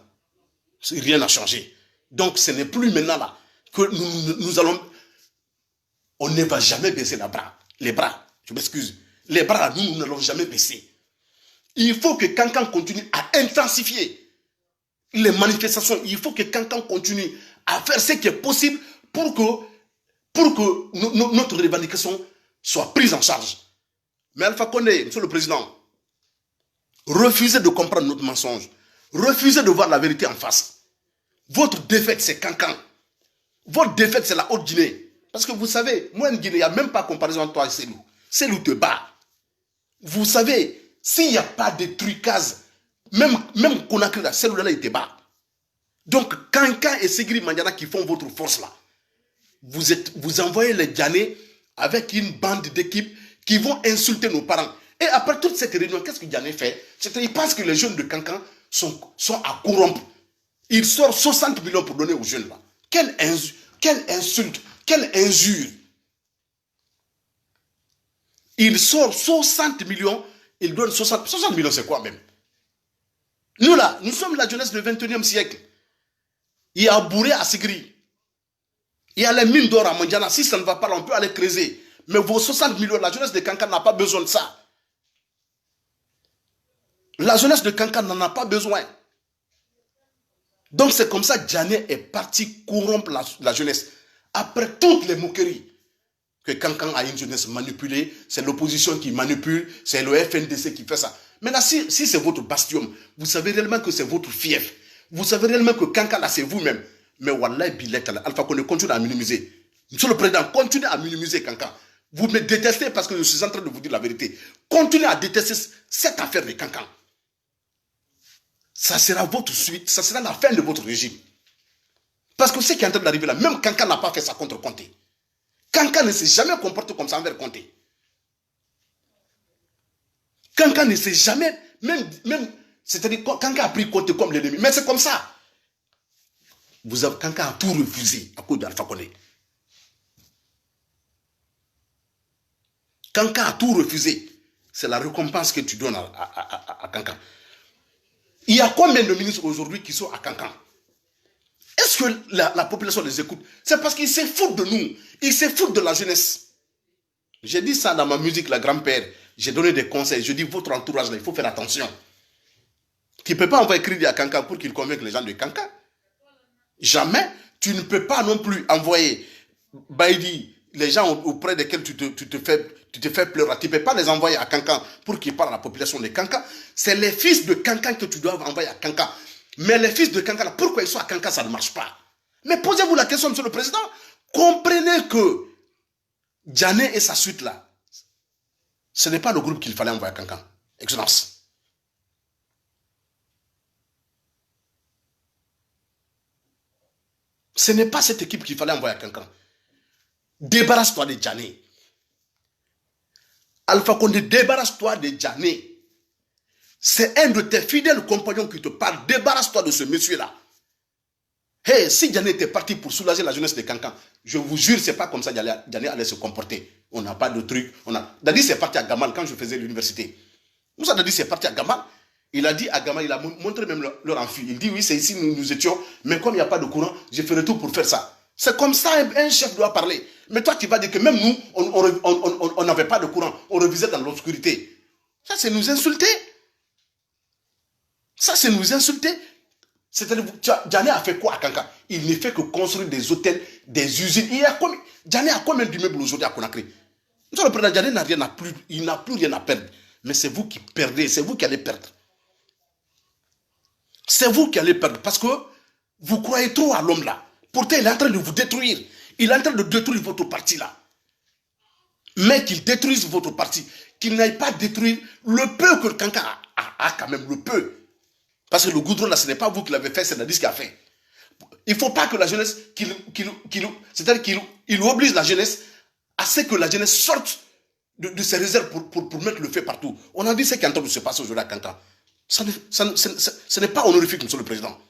rien n'a changé. Donc ce n'est plus maintenant là que nous allons... On ne va jamais baisser les bras. Je m'excuse. Les bras, nous n'allons jamais baisser. Il faut que Kankan continue à intensifier. les manifestations. Il faut que Kankan continue à faire ce qui est possible pour que notre revendication soit prise en charge. Mais Alpha Condé, monsieur le président, refusez de comprendre notre mensonge. Refusez de voir la vérité en face. Votre défaite, c'est Kankan. Votre défaite, c'est la Haute-Guinée. Parce que vous savez, moi, en Guinée, il n'y a même pas comparaison entre toi et Célou. Célou te bat. Vous savez, s'il n'y a pas de trucage, même Conakry, là, Célou là, il te bat. Donc, Kankan et Segri Mandiana qui font votre force là, vous envoyez les Djanais avec une bande d'équipes qui vont insulter nos parents. Et après toute cette réunion, qu'est-ce que Djané fait? Il pense que les jeunes de Kankan sont à corrompre. Il sort 60 millions pour donner aux jeunes là. Quelle insulte, quelle injure. Il sort 60 millions, il donne 60 millions, c'est quoi même? Nous là, nous sommes la jeunesse du 21e siècle. Il y a Bouré à Sigri. Il y a les mines d'or à Mandiana. Si ça ne va pas, on peut aller creuser. Mais vos 60 millions, la jeunesse de Kankan n'a pas besoin de ça. La jeunesse de Kankan n'en a pas besoin. Donc c'est comme ça que Djané est parti corrompre la jeunesse. Après toutes les moqueries que Kankan a une jeunesse manipulée, c'est l'opposition qui manipule, c'est le FNDC qui fait ça. Maintenant, si c'est votre bastion, vous savez réellement que c'est votre fief. Vous savez réellement que Kankan là, c'est vous-même. Mais Wallah, Bilek, Alpha Condé continue à minimiser. Monsieur le Président, continuez à minimiser Kankan. Vous me détestez parce que je suis en train de vous dire la vérité. Continuez à détester cette affaire de Kankan. Ça sera votre suite, ça sera la fin de votre régime. Parce que ce qui est en train d'arriver là, même Kankan n'a pas fait ça contre Conté. Kankan ne s'est jamais comporté comme ça envers Conté. Kankan ne s'est jamais, c'est-à-dire Kankan a pris Conté comme l'ennemi. Mais c'est comme ça. Kankan a tout refusé à cause d'Alpha Condé. Kankan a tout refusé. C'est la récompense que tu donnes à Kankan. Il y a combien de ministres aujourd'hui qui sont à Kankan? Est-ce que la population les écoute? C'est parce qu'ils se foutent de nous. Ils se foutent de la jeunesse. J'ai dit ça dans ma musique, la grand-père. J'ai donné des conseils. Je dis, votre entourage, là, il faut faire attention. Tu ne peux pas envoyer crédit à Kankan pour qu'il convainque les gens de Kankan. Jamais. Tu ne peux pas non plus envoyer Baïdi, les gens auprès desquels tu te fais pleurer. Tu ne peux pas les envoyer à Kankan pour qu'ils parlent à la population de Kankan. C'est les fils de Kankan que tu dois envoyer à Kankan. Mais les fils de Kankan, pourquoi ils sont à Kankan, ça ne marche pas. Mais posez-vous la question, monsieur le président. Comprenez que Djané et sa suite là, ce n'est pas le groupe qu'il fallait envoyer à Kankan. Excellence. Ce n'est pas cette équipe qu'il fallait envoyer à Kankan. Débarrasse-toi de Djané. Alpha Condé, débarrasse-toi de Djané. C'est un de tes fidèles compagnons qui te parle. Débarrasse-toi de ce monsieur-là. Hey, si Djané était parti pour soulager la jeunesse de Kankan, je vous jure, c'est pas comme ça Djané allait se comporter. On n'a pas de truc. Dadi c'est parti à Gamal quand je faisais l'université. Moussa Dadi c'est parti à Gamal. Il a dit à Gamal, il a montré même leur amphi. Il dit oui, c'est ici nous étions, mais comme il n'y a pas de courant, je ferai tout pour faire ça. C'est comme ça un chef doit parler. Mais toi, tu vas dire que même nous, on n'avait pas de courant. On revisait dans l'obscurité. Ça, c'est nous insulter. Ça, c'est nous insulter. C'est-à-dire, Djané a fait quoi à Kankan? Il ne fait que construire des hôtels, des usines. Djané a combien d'immeubles aujourd'hui à Conakry? Monsieur le président, Djané il n'a plus rien à perdre. Mais c'est vous qui perdez, c'est vous qui allez perdre. C'est vous qui allez perdre parce que vous croyez trop à l'homme là. Pourtant, il est en train de vous détruire. Il est en train de détruire votre parti là. Mais qu'il détruise votre parti, qu'il n'aille pas détruire le peu que Kankan a quand même, le peu. Parce que le goudron là, ce n'est pas vous qui l'avez fait, c'est Nadis qui a fait. Il ne faut pas que la jeunesse, c'est-à-dire qu'il oblige la jeunesse à ce que la jeunesse sorte de ses réserves pour mettre le feu partout. On a vu ce qui est en train de se passer aujourd'hui à Kankan. Ce n'est pas honorifique, monsieur le président.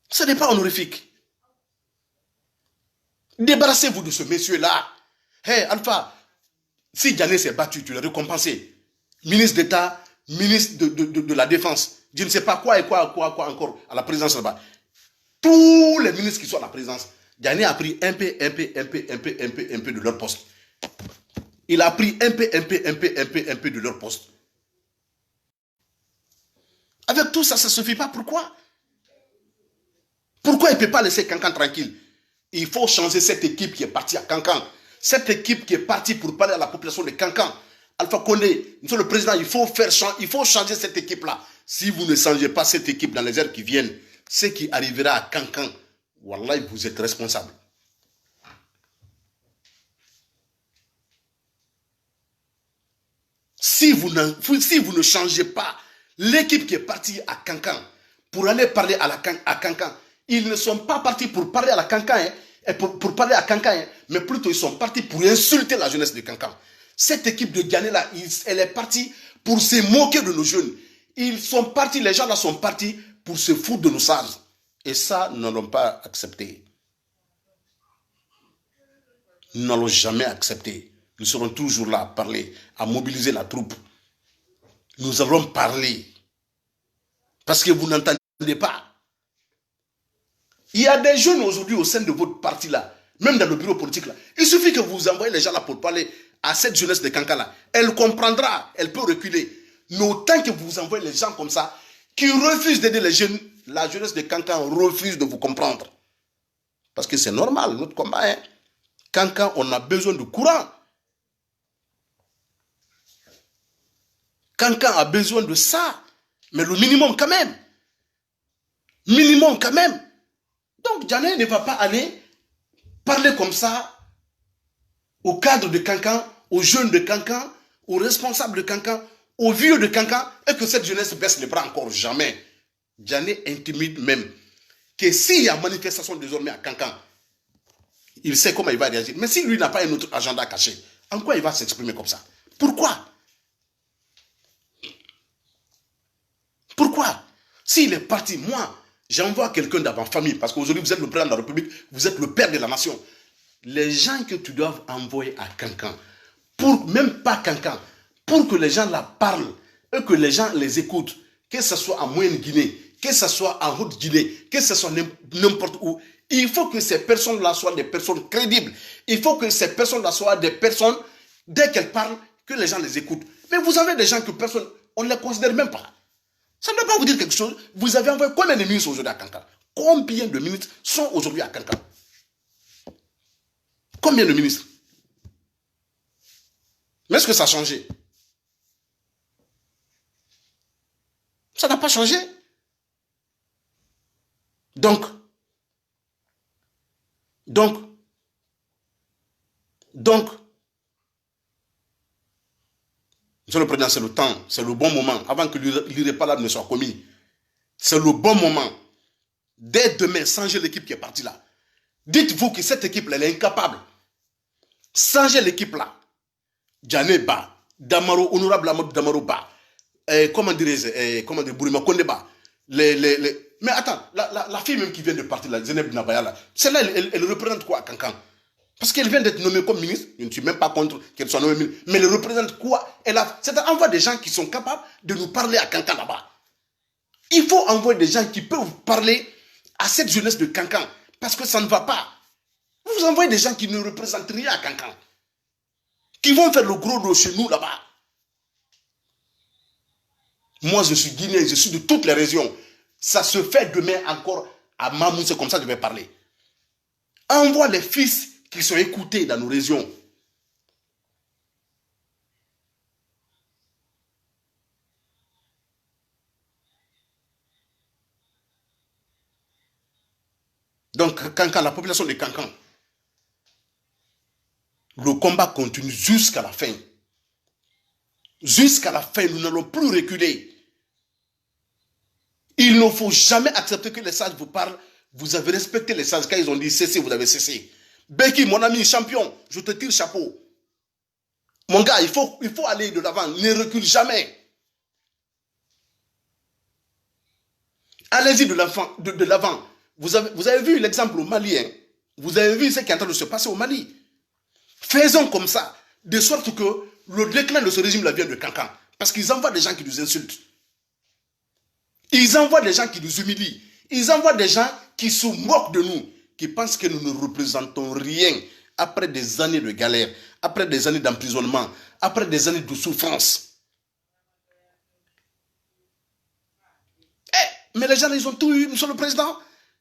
Ce n'est pas honorifique. Débarrassez-vous de ce monsieur-là. Hey, Alpha, si Djané s'est battu, tu l'as récompensé. Ministre d'État, ministre de la Défense, je ne sais pas quoi et quoi encore à la présidence là-bas. Tous les ministres qui sont à la présidence, Djané a pris un peu de leur poste. Il a pris un peu de leur poste. Avec tout ça, ça ne suffit pas. Pourquoi? Pourquoi il ne peut pas laisser Kankan tranquille? Il faut changer cette équipe qui est partie à Kankan. Cette équipe qui est partie pour parler à la population de Kankan. Alpha Condé, monsieur le président, il faut changer cette équipe-là. Si vous ne changez pas cette équipe dans les heures qui viennent, ce qui arrivera à Kankan, Wallah, vous êtes responsable. Si vous ne changez pas l'équipe qui est partie à Kankan pour aller parler à Kankan, ils ne sont pas partis pour parler à la Kankan, pour parler à Kankan, mais plutôt ils sont partis pour insulter la jeunesse de Kankan. Cette équipe de Diané là, elle est partie pour se moquer de nos jeunes. Ils sont partis, les gens là sont partis pour se foutre de nos sages. Et ça, nous n'allons pas accepter. Nous n'allons jamais accepter. Nous serons toujours là à parler, à mobiliser la troupe. Nous allons parler. Parce que vous n'entendez pas. Il y a des jeunes aujourd'hui au sein de votre parti là, même dans le bureau politique là. Il suffit que vous envoyez les gens là pour parler à cette jeunesse de Kankan là. Elle comprendra, elle peut reculer. Mais autant que vous envoyez les gens comme ça, qui refusent d'aider les jeunes, la jeunesse de Kankan refuse de vous comprendre. Parce que c'est normal, notre combat. Hein. Kankan, on a besoin de courant. Kankan a besoin de ça. Mais le minimum quand même. Minimum quand même. Donc, Diané ne va pas aller parler comme ça aux cadres de Kankan, aux jeunes de Kankan, aux responsables de Kankan, aux vieux de Kankan, et que cette jeunesse baisse les bras encore jamais. Diané intimide même que s'il y a manifestation désormais à Kankan, il sait comment il va réagir. Mais si lui n'a pas un autre agenda caché, en quoi il va s'exprimer comme ça? Pourquoi? Pourquoi? S'il est parti, moi, j'envoie quelqu'un d'avant famille, parce qu'aujourd'hui, vous êtes le président de la République, vous êtes le père de la nation. Les gens que tu dois envoyer à Kankan, pour même pas Kankan, pour que les gens la parlent, et que les gens les écoutent, que ce soit en Moyenne-Guinée, que ce soit en Haute-Guinée, que ce soit n'importe où, il faut que ces personnes-là soient des personnes crédibles. Il faut que ces personnes-là soient des personnes, dès qu'elles parlent, que les gens les écoutent. Mais vous avez des gens que personne, on ne les considère même pas. Ça ne doit pas vous dire quelque chose. Vous avez envoyé combien de ministres aujourd'hui à Kankan? Combien de ministres sont aujourd'hui à Kankan? Combien de ministres? Mais est-ce que ça a changé? Ça n'a pas changé. Donc, monsieur le président, c'est le temps, c'est le bon moment, avant que l'irréparable ne soit commis. C'est le bon moment. Dès demain, changez l'équipe qui est partie là. Dites-vous que cette équipe-là, elle est incapable. Changez l'équipe-là. Diané Ba, Damaro, honorable Amadou Damaro Ba, comment dirais-je, Bourima Konde Ba. Mais attends, la fille même qui vient de partir, la Zeneb Nabaya, là, celle-là, elle représente quoi à Kankan? Parce qu'elle vient d'être nommée comme ministre, je ne suis même pas contre qu'elle soit nommée ministre, mais elle représente quoi? C'est envoie des gens qui sont capables de nous parler à Kankan là-bas. Il faut envoyer des gens qui peuvent parler à cette jeunesse de Kankan, parce que ça ne va pas. Vous envoyez des gens qui ne représentent rien à Kankan, qui vont faire le gros dos chez nous là-bas. Moi, je suis guinéen, je suis de toutes les régions. Ça se fait demain encore à Mamou, c'est comme ça que je vais parler. Envoie les fils qui sont écoutés dans nos régions. Donc, Kankan, la population de Kankan, le combat continue jusqu'à la fin. Jusqu'à la fin, nous n'allons plus reculer. Il ne faut jamais accepter que les sages vous parlent. Vous avez respecté les sages quand ils ont dit cessez, vous avez cessé. Beki, mon ami champion, je te tire chapeau. Mon gars, il faut aller de l'avant. Ne recule jamais. Allez-y de l'avant. Vous avez vu l'exemple au Mali. Hein? Vous avez vu ce qui est en train de se passer au Mali. Faisons comme ça, de sorte que le déclin de ce régime-là vient de Kankan. Parce qu'ils envoient des gens qui nous insultent. Ils envoient des gens qui nous humilient. Ils envoient des gens qui se moquent de nous, qui pensent que nous ne représentons rien. après des années de galère, après des années d'emprisonnement, après des années de souffrance. Mais les gens, ils ont tout eu, monsieur le président.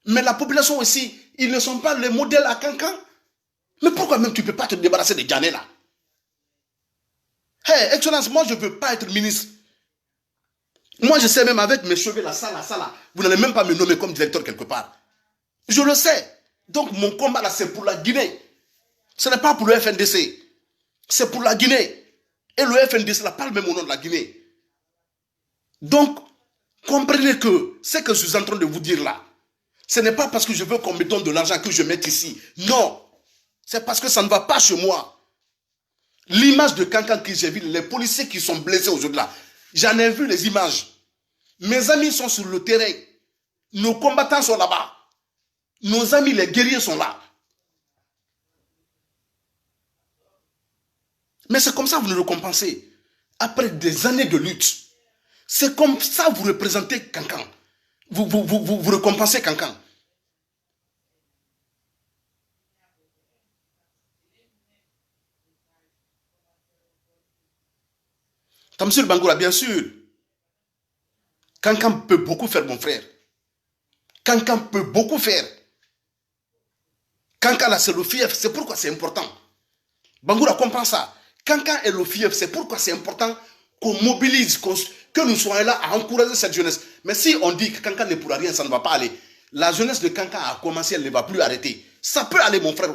Mais la population aussi, ils ne sont pas les modèles à Cancan. Mais pourquoi même tu ne peux pas te débarrasser de Djané là? Hey, Excellence, moi je ne veux pas être ministre. Moi je sais même avec mes cheveux là, ça là, vous n'allez même pas me nommer comme directeur quelque part. Je le sais. Donc mon combat là, c'est pour la Guinée. Ce n'est pas pour le FNDC. C'est pour la Guinée. Et le FNDC là parle même au nom de la Guinée. Donc, comprenez que ce que je suis en train de vous dire là, ce n'est pas parce que je veux qu'on me donne de l'argent que je mette ici. Non. C'est parce que ça ne va pas chez moi. L'image de Cancan que j'ai vu, les policiers qui sont blessés aujourd'hui là, j'en ai vu les images. Mes amis sont sur le terrain. Nos combattants sont là-bas. Nos amis, les guerriers sont là. Mais c'est comme ça que vous nous récompensez. Après des années de lutte. C'est comme ça que vous représentez Cancan. Vous récompensez Cancan. Tamsir Bangoura, bien sûr. Cancan peut beaucoup faire, mon frère. Cancan peut beaucoup faire. Cancan, là, c'est le fief. C'est pourquoi c'est important. Bangoura comprend ça. Cancan est le fief. C'est pourquoi c'est important qu'on mobilise, que nous soyons là à encourager cette jeunesse. Mais si on dit que Cancan ne pourra rien, ça ne va pas aller. La jeunesse de Cancan a commencé, elle ne va plus arrêter. Ça peut aller, mon frère.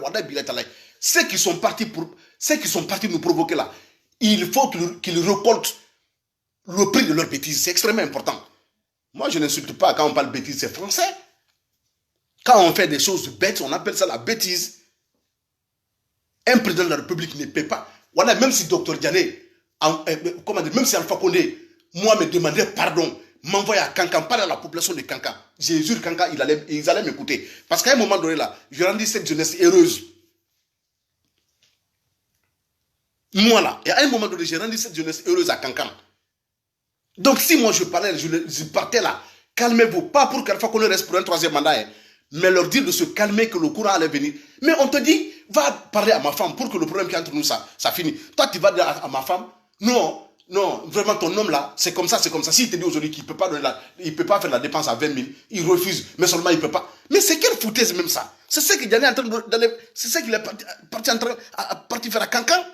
Ceux qui sont partis nous provoquer là, il faut qu'ils récoltent le prix de leur bêtise. C'est extrêmement important. Moi, je n'insulte pas quand on parle bêtise, c'est français. Quand on fait des choses bêtes, on appelle ça la bêtise. Un président de la République ne paie pas. Voilà, même si Dr Djané, même si Alpha Condé, moi, me demandait pardon, m'envoyer à Cancan, parler à la population de Cancan. J'ai jure Cancan, ils allaient m'écouter. Parce qu'à un moment donné, là, je rendis cette jeunesse heureuse. Moi, là, et à un moment donné, j'ai rendu cette jeunesse heureuse à Cancan. Donc, si moi je parlais, je partais là, calmez-vous, pas pour qu'Alpha Condé reste pour un troisième mandat, hein, mais leur dire de se calmer, que le courant allait venir. Mais on te dit, va parler à ma femme pour que le problème qui est entre nous, ça finisse. Toi, tu vas dire à ma femme, non, vraiment, ton homme là, c'est comme ça, c'est comme ça. S'il te dit aujourd'hui qu'il ne peut pas faire la dépense à 20 000, il refuse, mais seulement il ne peut pas. Mais c'est quelle foutaise même ça? C'est ce qu'il est en train d'aller, c'est ce qu'il est parti faire à Cancan.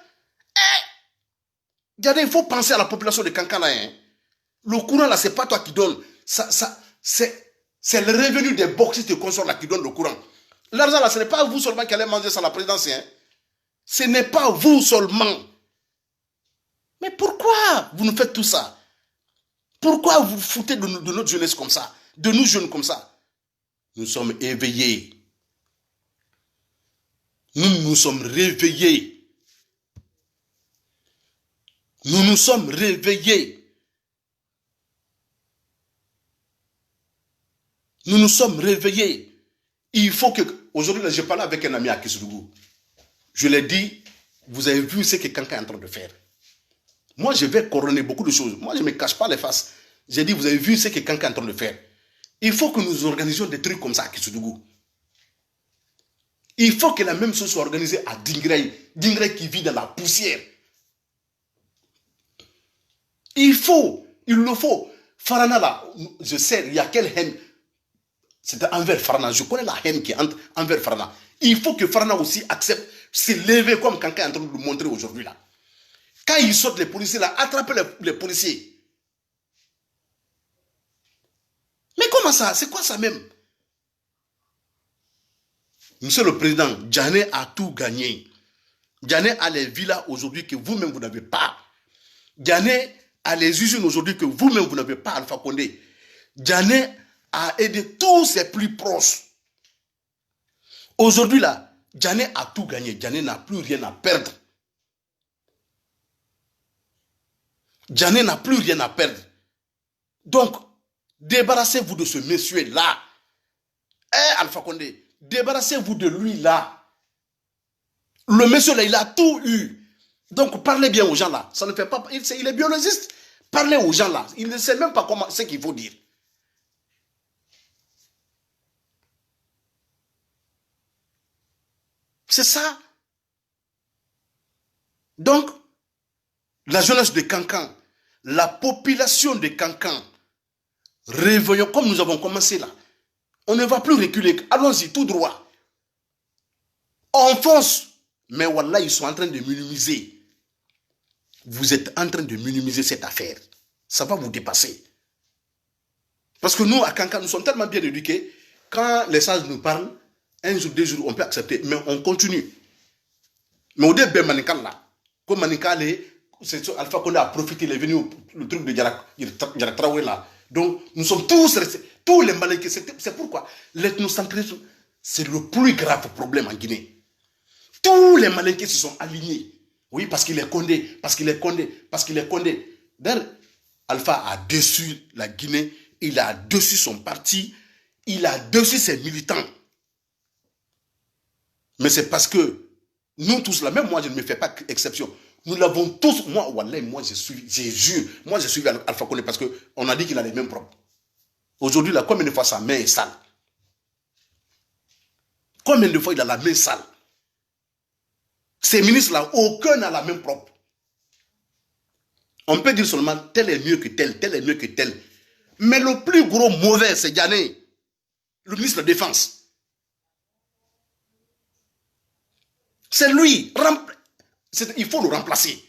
Il faut penser à la population de Cancan là. Hein. Le courant là, c'est pas toi qui donne. C'est le revenu des boxistes et consorts là qui donne le courant. L'argent là, ce n'est pas vous seulement qui allez manger ça la présidence. Hein. Ce n'est pas vous seulement. Mais pourquoi vous nous faites tout ça? Pourquoi vous foutez de notre jeunesse comme ça? De nous jeunes comme ça? Nous sommes éveillés. Nous sommes réveillés. Nous sommes réveillés. Nous nous sommes réveillés. Il faut que... Aujourd'hui, j'ai parlé avec un ami à Kissoudou. Je lui ai dit, vous avez vu ce que Cancan est en train de faire. Moi, je vais couronner beaucoup de choses. Moi, je ne me cache pas les faces. J'ai dit, vous avez vu ce que Cancan est en train de faire. Il faut que nous organisions des trucs comme ça à Kissoudou. Il faut que la même chose soit organisée à Dingrey. Dingrey qui vit dans la poussière. Il le faut. Farana là, je sais, il y a quelle haine. C'est envers Farana. Je connais la haine qui est envers Farana. Il faut que Farana aussi accepte, se lever comme quelqu'un est en train de le montrer aujourd'hui là. Quand ils sortent les policiers là, attrapez les policiers. Mais comment ça? C'est quoi ça même? Monsieur le Président, Djané a tout gagné. Djané a les villas aujourd'hui que vous-même vous n'avez pas. Djané a les usines aujourd'hui que vous-même vous n'avez pas, Alpha Condé. Djané a aidé tous ses plus proches. Aujourd'hui là, Djané a tout gagné. Djané n'a plus rien à perdre. Djané n'a plus rien à perdre. Donc, débarrassez-vous de ce monsieur-là. Alpha Condé, débarrassez-vous de lui-là. Le monsieur-là, il a tout eu. Donc, parlez bien aux gens là. Ça ne fait pas... Il est biologiste. Parlez aux gens là. Il ne sait même pas comment, ce qu'il faut dire. C'est ça. Donc, la jeunesse de Kankan, la population de Kankan, réveillons comme nous avons commencé là. On ne va plus reculer. Allons-y, tout droit. On fonce. Mais voilà, ils sont en train de minimiser. Vous êtes en train de minimiser cette affaire. Ça va vous dépasser. Parce que nous, à Kankan, nous sommes tellement bien éduqués. Quand les sages nous parlent, un jour, 2 jours, on peut accepter. Mais on continue. Mais au début, Manikal là, comme Manikal c'est Alpha Condé a profité, il est venu le truc de Diarak Traoré là. Donc, nous sommes tous restés, tous les Malinqués. C'est pourquoi l'ethnocentrisme, c'est le plus grave problème en Guinée. Tous les Malinqués se sont alignés. Oui, parce qu'il est Condé, parce qu'il est Condé, parce qu'il est Condé. D'ailleurs, Alpha a déçu la Guinée, il a déçu son parti, il a déçu ses militants. Mais c'est parce que nous tous là, même moi je ne me fais pas exception. Nous l'avons tous, moi, Wallah, moi j'ai suivi Alpha Condé parce qu'on a dit qu'il a les mêmes propres. Aujourd'hui, là, combien de fois sa main est sale? Combien de fois il a la main sale? Ces ministres-là, aucun n'a la main propre. On peut dire seulement tel est mieux que tel, tel est mieux que tel. Mais le plus gros mauvais, c'est Diané, le ministre de la Défense. C'est lui. Il faut le remplacer.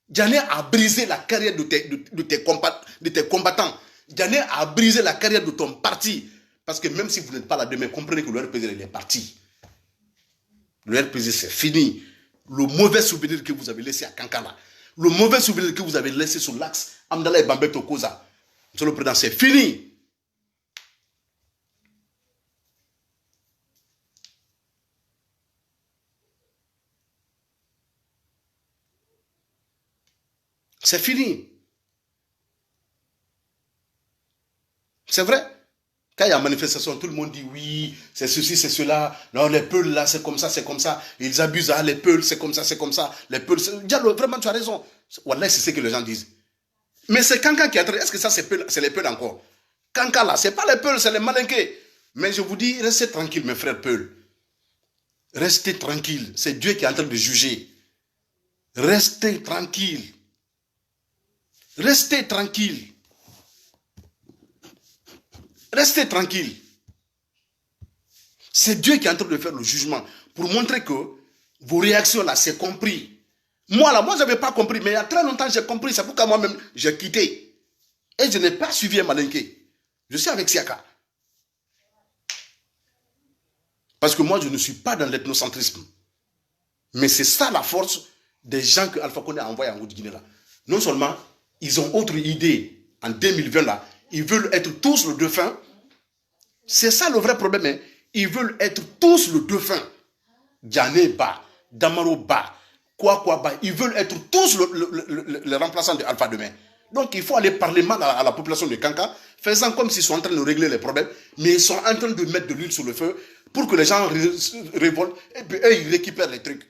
Diané a brisé la carrière de tes combattants. Diané a brisé la carrière de ton parti. Parce que même si vous n'êtes pas là demain, comprenez que le RPG est parti. Le RPG, c'est fini. Le mauvais souvenir que vous avez laissé à Kankana, le mauvais souvenir que vous avez laissé sur l'axe Amdala et Bambek Tokoza, Monsieur le Président, c'est fini. C'est fini. C'est vrai. Quand il y a manifestation, tout le monde dit oui, c'est ceci, c'est cela. Non, les Peuls là, c'est comme ça, c'est comme ça. Ils abusent, hein, les Peuls, c'est comme ça, c'est comme ça. Les Peuls, Diallo, vraiment, tu as raison. Wallah, c'est ce que les gens disent. Mais c'est Kankan qui a traité. Est-ce que ça, c'est les Peuls encore? Kankan là, c'est pas les Peuls, c'est les Malinqués. Mais je vous dis, restez tranquilles, mes frères Peuls. Restez tranquilles. C'est Dieu qui est en train de juger. Restez tranquilles. Restez tranquilles. Restez tranquille. C'est Dieu qui est en train de faire le jugement pour montrer que vos réactions là, c'est compris. Moi là, moi je n'avais pas compris, mais il y a très longtemps j'ai compris. C'est pourquoi moi-même j'ai quitté. Et je n'ai pas suivi un Malinké. Je suis avec Siaka. Parce que moi je ne suis pas dans l'ethnocentrisme. Mais c'est ça la force des gens que Alpha Condé a envoyé en Haute-Guinée là. Non seulement ils ont autre idée en 2020 là. Ils veulent être tous le dauphin. C'est ça le vrai problème. Hein? Ils veulent être tous le dauphin. Diané Ba, Damaro Ba, quoi Ba. Ils veulent être tous le remplaçant de Alpha demain. Donc il faut aller parler mal à la population de Kanka, faisant comme s'ils sont en train de régler les problèmes, mais ils sont en train de mettre de l'huile sur le feu pour que les gens révoltent et puis eux, ils récupèrent les trucs.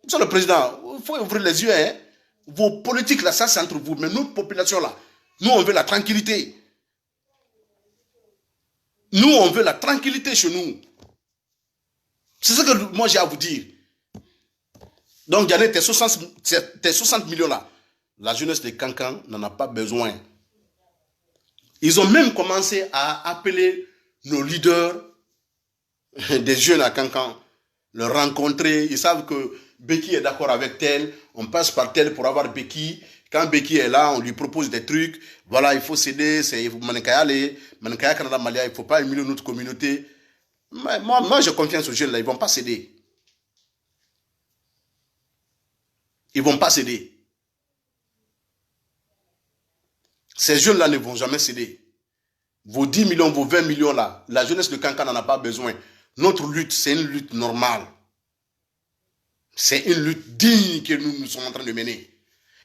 Monsieur le Président, il faut ouvrir les yeux. Hein? Vos politiques là, ça c'est entre vous, mais notre population là, nous, on veut la tranquillité. Nous, on veut la tranquillité chez nous. C'est ce que moi, j'ai à vous dire. Donc, Diané, tes 60 millions là, la jeunesse de Kankan n'en a pas besoin. Ils ont même commencé à appeler nos leaders des jeunes à Kankan, le rencontrer. Ils savent que Beki est d'accord avec tel, on passe par tel pour avoir Beki. Quand Beki est là, on lui propose des trucs. Voilà, il faut céder, il faut Manikaya Canada Malia, il ne faut pas humilier notre communauté. Mais moi j'ai confiance aux jeunes là, ils ne vont pas céder. Ils ne vont pas céder. Ces jeunes-là ne vont jamais céder. Vos 10 millions, vos 20 millions là, la jeunesse de Kankan n'en a pas besoin. Notre lutte, c'est une lutte normale. C'est une lutte digne que nous sommes en train de mener.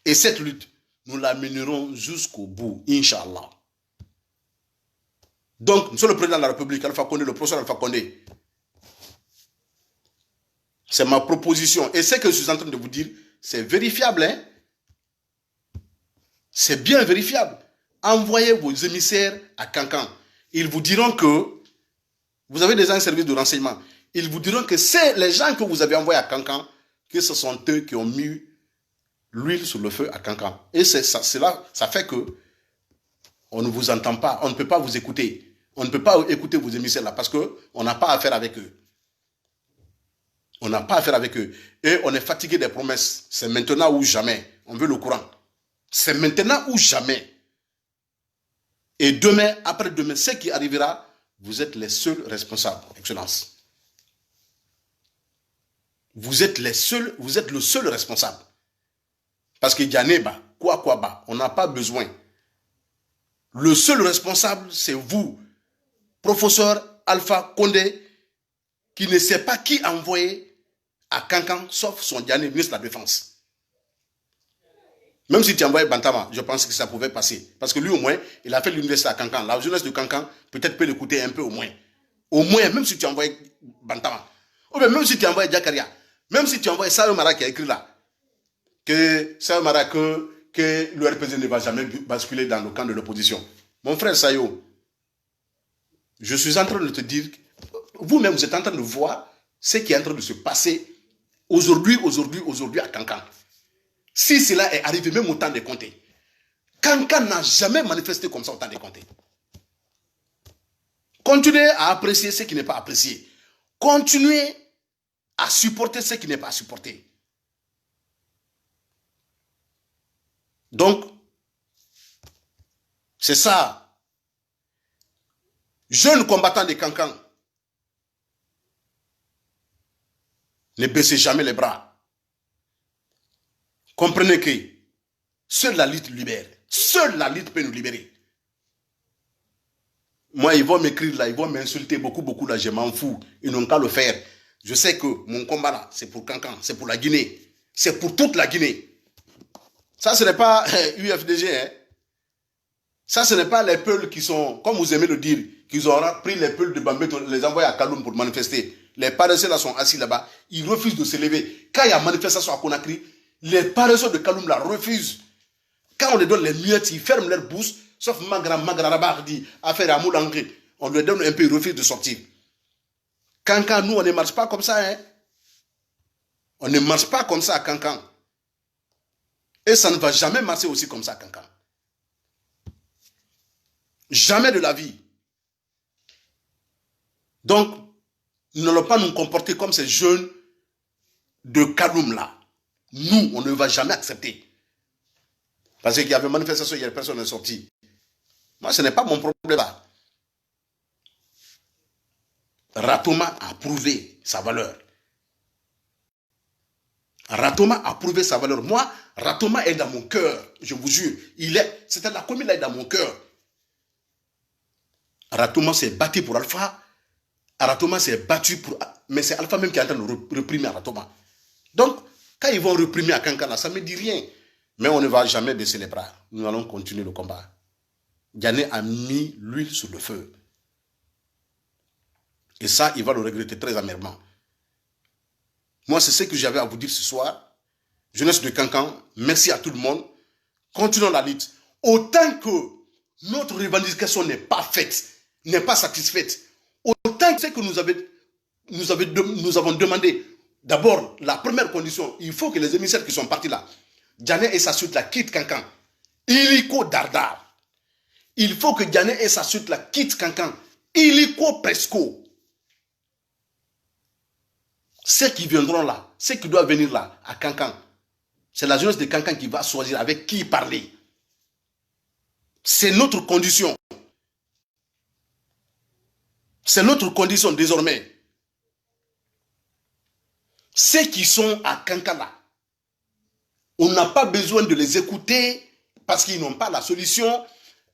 Et cette lutte, nous la mènerons jusqu'au bout, Inch'Allah. Donc, Monsieur le Président de la République, Alpha Condé, le professeur Alpha Condé, c'est ma proposition. Et ce que je suis en train de vous dire, c'est vérifiable. Hein? C'est bien vérifiable. Envoyez vos émissaires à Kankan. Ils vous diront que vous avez déjà un service de renseignement. Ils vous diront que c'est les gens que vous avez envoyés à Kankan, que ce sont eux qui ont mis l'huile sur le feu à Cancan. Et cela, ça fait que on ne vous entend pas, on ne peut pas vous écouter. On ne peut pas écouter vos émissaires là parce qu'on n'a pas affaire avec eux. On n'a pas affaire avec eux. Et on est fatigué des promesses. C'est maintenant ou jamais. On veut le courant. C'est maintenant ou jamais. Et demain, après-demain, ce qui arrivera, vous êtes les seuls responsables, Excellence. Vous êtes le seul responsable. Parce que Yaneba, quoi, on n'a pas besoin. Le seul responsable, c'est vous, professeur Alpha Condé, qui ne sait pas qui envoyer à Cancan, sauf son Diané, ministre de la Défense. Même si tu envoyais Bantama, je pense que ça pouvait passer. Parce que lui, au moins, il a fait l'université à Cancan. La jeunesse de Cancan, peut-être peut l'écouter un peu au moins. Au moins, même si tu envoyais Bantama. Ou bien même si tu envoyais Jakaria. Même si tu envoyais Sayo Mara qui a écrit là. Que Sayo Mara, que le RPG ne va jamais basculer dans le camp de l'opposition. Mon frère Sayo, je suis en train de te dire, vous-même, vous êtes en train de voir ce qui est en train de se passer aujourd'hui à Cancan. Si cela est arrivé même au temps des comtés, Cancan n'a jamais manifesté comme ça au temps des comtés. Continuez à apprécier ce qui n'est pas apprécié. Continuez à supporter ce qui n'est pas supporté. Donc, c'est ça. Jeunes combattants de Cancan, ne baissez jamais les bras. Comprenez que seule la lutte libère. Seule la lutte peut nous libérer. Moi, ils vont m'écrire là, ils vont m'insulter beaucoup là, je m'en fous. Ils n'ont qu'à le faire. Je sais que mon combat là, c'est pour Cancan, c'est pour la Guinée. C'est pour toute la Guinée. Ça, ce n'est pas UFDG. Hein. Ça, ce n'est pas les peuls qui sont, comme vous aimez le dire, qu'ils ont pris les peuls de Bambé, les envoyés à Kaloum pour manifester. Les paresseux là sont assis là-bas. Ils refusent de se lever. Quand il y a manifestation à Conakry, les paresseux de Kaloum là refusent. Quand on les donne les miettes, ils ferment leur bouche, sauf Magra Rabar dit, affaire à Moulangri. On leur donne un peu, ils refusent de sortir. Cancan, nous, on ne marche pas comme ça. Hein. On ne marche pas comme ça à Cancan. Et ça ne va jamais marcher aussi comme ça à Cancan. Jamais de la vie. Donc, nous n'allons pas nous comporter comme ces jeunes de Kaloum là. Nous, on ne va jamais accepter. Parce qu'il y avait manifestation hier, personne n'est sorti. Moi, ce n'est pas mon problème là. Ratoma a prouvé sa valeur. Ratoma a prouvé sa valeur. Moi, Ratoma est dans mon cœur. Je vous jure. C'était la commune là, dans mon cœur. Ratoma s'est battu pour Alpha. Ratoma s'est battu pour... Mais c'est Alpha même qui est en train de réprimer Ratoma. Donc, quand ils vont réprimer à Kankana, ça ne me dit rien. Mais on ne va jamais baisser les bras. Nous allons continuer le combat. Diané a mis l'huile sur le feu. Et ça, il va le regretter très amèrement. Moi, c'est ce que j'avais à vous dire ce soir. Jeunesse de Cancan, merci à tout le monde. Continuons la lutte. Autant que notre revendication n'est pas faite, n'est pas satisfaite, autant que ce que nous avons demandé, d'abord, la première condition, il faut que les émissaires qui sont partis là, Diané et sa suite là, quittent Cancan. Illico Dardar. Il faut que Diané et sa suite là, quittent Cancan. Illico Presco. Ceux qui viendront là, ceux qui doivent venir là, à Cancan, c'est la jeunesse de Cancan qui va choisir avec qui parler. C'est notre condition. C'est notre condition désormais. Ceux qui sont à Cancan là, on n'a pas besoin de les écouter parce qu'ils n'ont pas la solution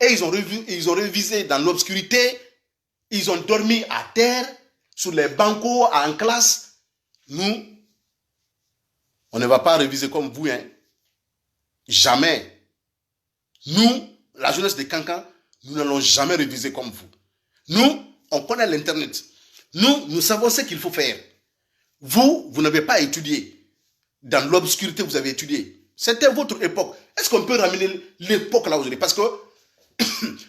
et ils ont révisé dans l'obscurité, ils ont dormi à terre, sur les bancos, en classe. Nous, on ne va pas réviser comme vous, hein. Jamais. Nous, la jeunesse de Cancan, nous n'allons jamais réviser comme vous. Nous, on connaît l'Internet. Nous savons ce qu'il faut faire. Vous n'avez pas étudié. Dans l'obscurité, vous avez étudié. C'était votre époque. Est-ce qu'on peut ramener l'époque là aujourd'hui? Parce que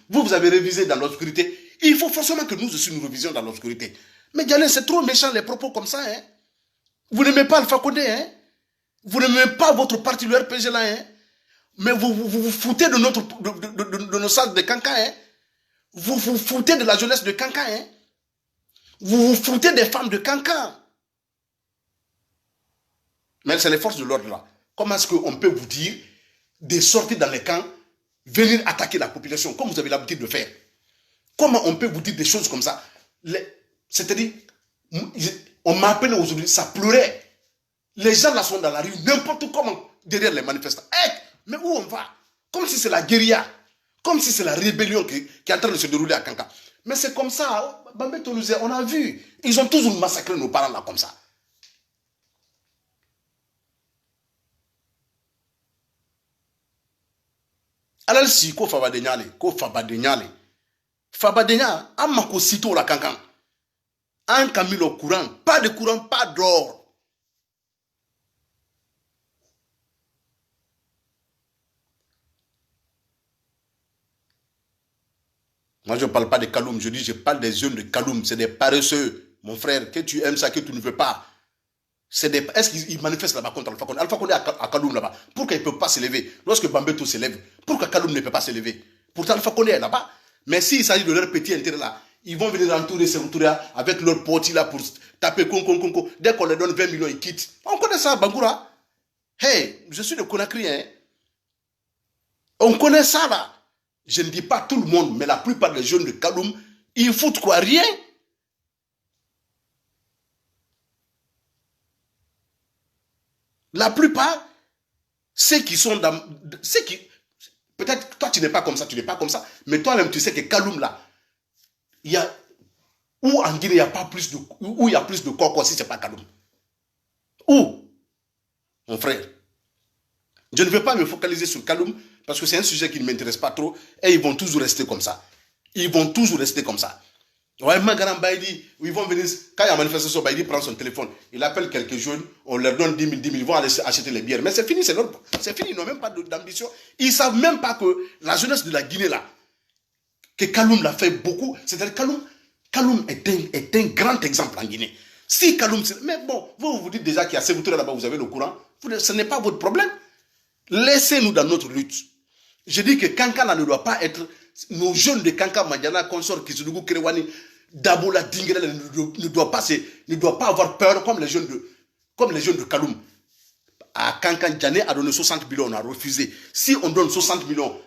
vous avez révisé dans l'obscurité. Il faut forcément que nous aussi nous révisions dans l'obscurité. Mais Diané, c'est trop méchant les propos comme ça, hein. Vous n'aimez pas Alpha Condé, hein? Vous n'aimez pas votre parti, le RPG là, hein? Mais vous foutez de nos salles de cancans, hein? Vous vous foutez de la jeunesse de cancans, hein? Vous vous foutez des femmes de cancans. Mais c'est les forces de l'ordre là. Comment est-ce qu'on peut vous dire de sortir dans les camps, venir attaquer la population, comme vous avez l'habitude de faire? Comment on peut vous dire des choses comme ça? C'est-à-dire, on m'a appelé aujourd'hui, ça pleurait. Les gens là sont dans la rue, n'importe comment, derrière les manifestants. Hey, mais où on va? Comme si c'est la guérilla, comme si c'est la rébellion qui est en train de se dérouler à Kanka. Mais c'est comme ça, Bambé Toulouse, on a vu. Ils ont toujours massacré nos parents là comme ça. Alors si, ko Fabadenyale, Fabadenya, a mako sito la Kankan. Un Camille au courant, pas de courant, pas d'or. Moi, je ne parle pas de Kaloum, je parle des jeunes de Kaloum. C'est des paresseux, mon frère, que tu aimes ça, que tu ne veux pas. Est-ce qu'ils manifestent là-bas contre Alpha Condé? Alpha Condé à Kaloum là-bas. Pourquoi il ne peut pas se lever? Lorsque Bambeto se lève, pourquoi Kaloum ne peut pas se lever? Pourtant, Alpha Condé est là-bas. Mais s'il s'agit de leur petit intérêt là, ils vont venir entourer ces Routoura avec leur poti là pour taper con. Dès qu'on leur donne 20 millions, ils quittent. On connaît ça, Bangoura. Hey, je suis de Conakry, hein. On connaît ça là. Je ne dis pas tout le monde, mais la plupart des jeunes de Kaloum, ils foutent quoi? Rien. La plupart, ceux qui sont dans... Peut-être toi tu n'es pas comme ça, mais toi-même tu sais que Kaloum là, il y a... Où en Guinée il n'y a pas plus de... Où il y a plus de corps si ce n'est pas Kaloum? Où? Mon frère. Je ne vais pas me focaliser sur Kaloum parce que c'est un sujet qui ne m'intéresse pas trop et ils vont toujours rester comme ça. Ils vont toujours rester comme ça. Ouais, Magaran Baïdi, ils vont venir, quand il y a manifestation, Baïdi prend son téléphone, il appelle quelques jeunes, on leur donne 10 000, ils vont aller acheter les bières. Mais c'est fini, c'est fini, ils n'ont même pas d'ambition. Ils ne savent même pas que la jeunesse de la Guinée là, que Kaloum l'a fait beaucoup, c'est-à-dire Kaloum est un grand exemple en Guinée. Si Kaloum, mais bon, vous dites déjà qu'il y a Sévoutoura là-bas, vous avez le courant, ce n'est pas votre problème. Laissez-nous dans notre lutte. Je dis que Kankana ne doit pas être, nos jeunes de Kanka, Madiana, Consort, Kisudugu, Kerewani, Dabola, Dingela ne doit pas avoir peur comme les jeunes de Kaloum. À Kankan, Djané a donné 60 millions, on a refusé. Si on donne 60 millions,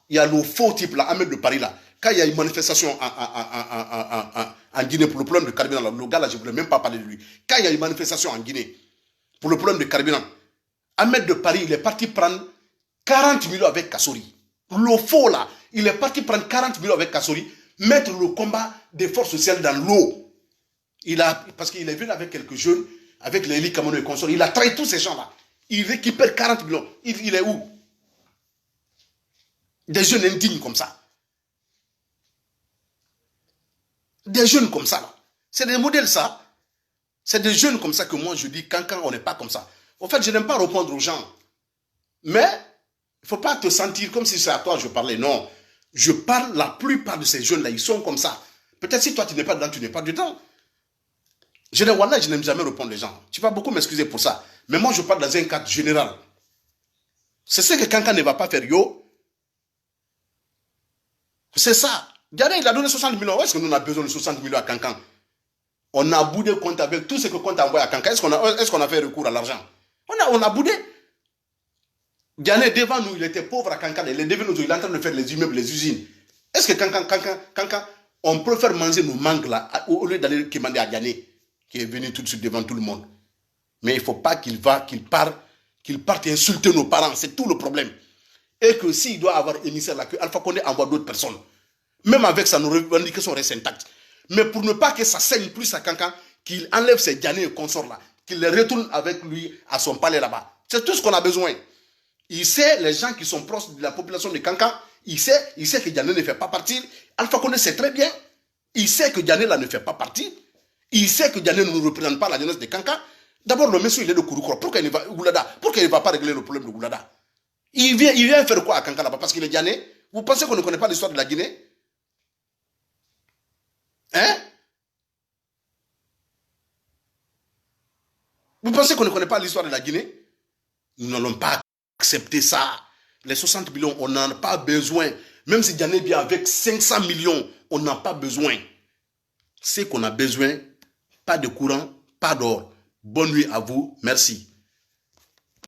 il y a le faux type là, Ahmed de Paris là. Quand il y a une manifestation en Guinée pour le problème de carburant, le gars là, je ne voulais même pas parler de lui. Quand il y a une manifestation en Guinée pour le problème de carburant, Ahmed de Paris, il est parti prendre 40 millions avec Kassori. Le faux là, il est parti prendre 40 millions avec Kassori, mettre le combat des forces sociales dans l'eau. Parce qu'il est venu avec quelques jeunes, avec les Eli Kamano et consorts, il a trahi tous ces gens là. Il récupère 40 millions. Il est où? Des jeunes indignes comme ça. Des jeunes comme ça là. C'est des modèles ça. C'est des jeunes comme ça que moi je dis, quand on n'est pas comme ça. En fait, je n'aime pas répondre aux gens. Mais, il ne faut pas te sentir comme si c'est à toi que je parlais. Non. Je parle, la plupart de ces jeunes-là, ils sont comme ça. Peut-être si toi, tu n'es pas dedans, tu n'es pas dedans. Je n'aime jamais répondre aux gens. Tu vas beaucoup m'excuser pour ça. Mais moi, je parle dans un cadre général. C'est ce que Kankan ne va pas faire, yo. C'est ça. Regardez, il a donné 60 millions. Est-ce que nous, on a besoin de 60 millions à Kankan? On a boudé compte avec tout ce que compte a envoyé à Kankan. Est-ce qu'on a fait recours à l'argent? On a boudé. Ghané, devant nous, il était pauvre à Kankan. Il est devenu nous, il est en train de faire les immeubles, les usines. Est-ce que Kankan, on peut faire manger nos mangues là, au lieu d'aller demander à Ghané, qui est venu tout de suite devant tout le monde? Mais il ne faut pas qu'il parte insulter nos parents. C'est tout le problème. Et que s'il doit avoir émissaire là, que Alpha Condé envoie d'autres personnes. Même avec ça, nos revendications restent intactes. Mais pour ne pas que ça saigne plus à Kankan, qu'il enlève ces Ghané et consorts là, qu'il les retourne avec lui à son palais là-bas. C'est tout ce qu'on a besoin. Il sait, les gens qui sont proches de la population de Kankan, il sait que Ghané ne fait pas partie. Alpha Condé sait très bien. Il sait que Ghané là ne fait pas partie. Il sait que Ghané ne nous représente pas la jeunesse de Kankan. D'abord, le monsieur, il est de Kouroukro. Pourquoi il ne va pas régler le problème de Goulada? Il vient faire quoi à Kankan là-bas? Parce qu'il est Ghané? Vous pensez qu'on ne connaît pas l'histoire de la Guinée? Hein? Vous pensez qu'on ne connaît pas l'histoire de la Guinée? Nous n'allons pas accepter ça. Les 60 millions, on n'en a pas besoin. Même si Diané vient avec 500 millions, on n'a pas besoin. C'est qu'on a besoin, pas de courant, pas d'or. Bonne nuit à vous. Merci.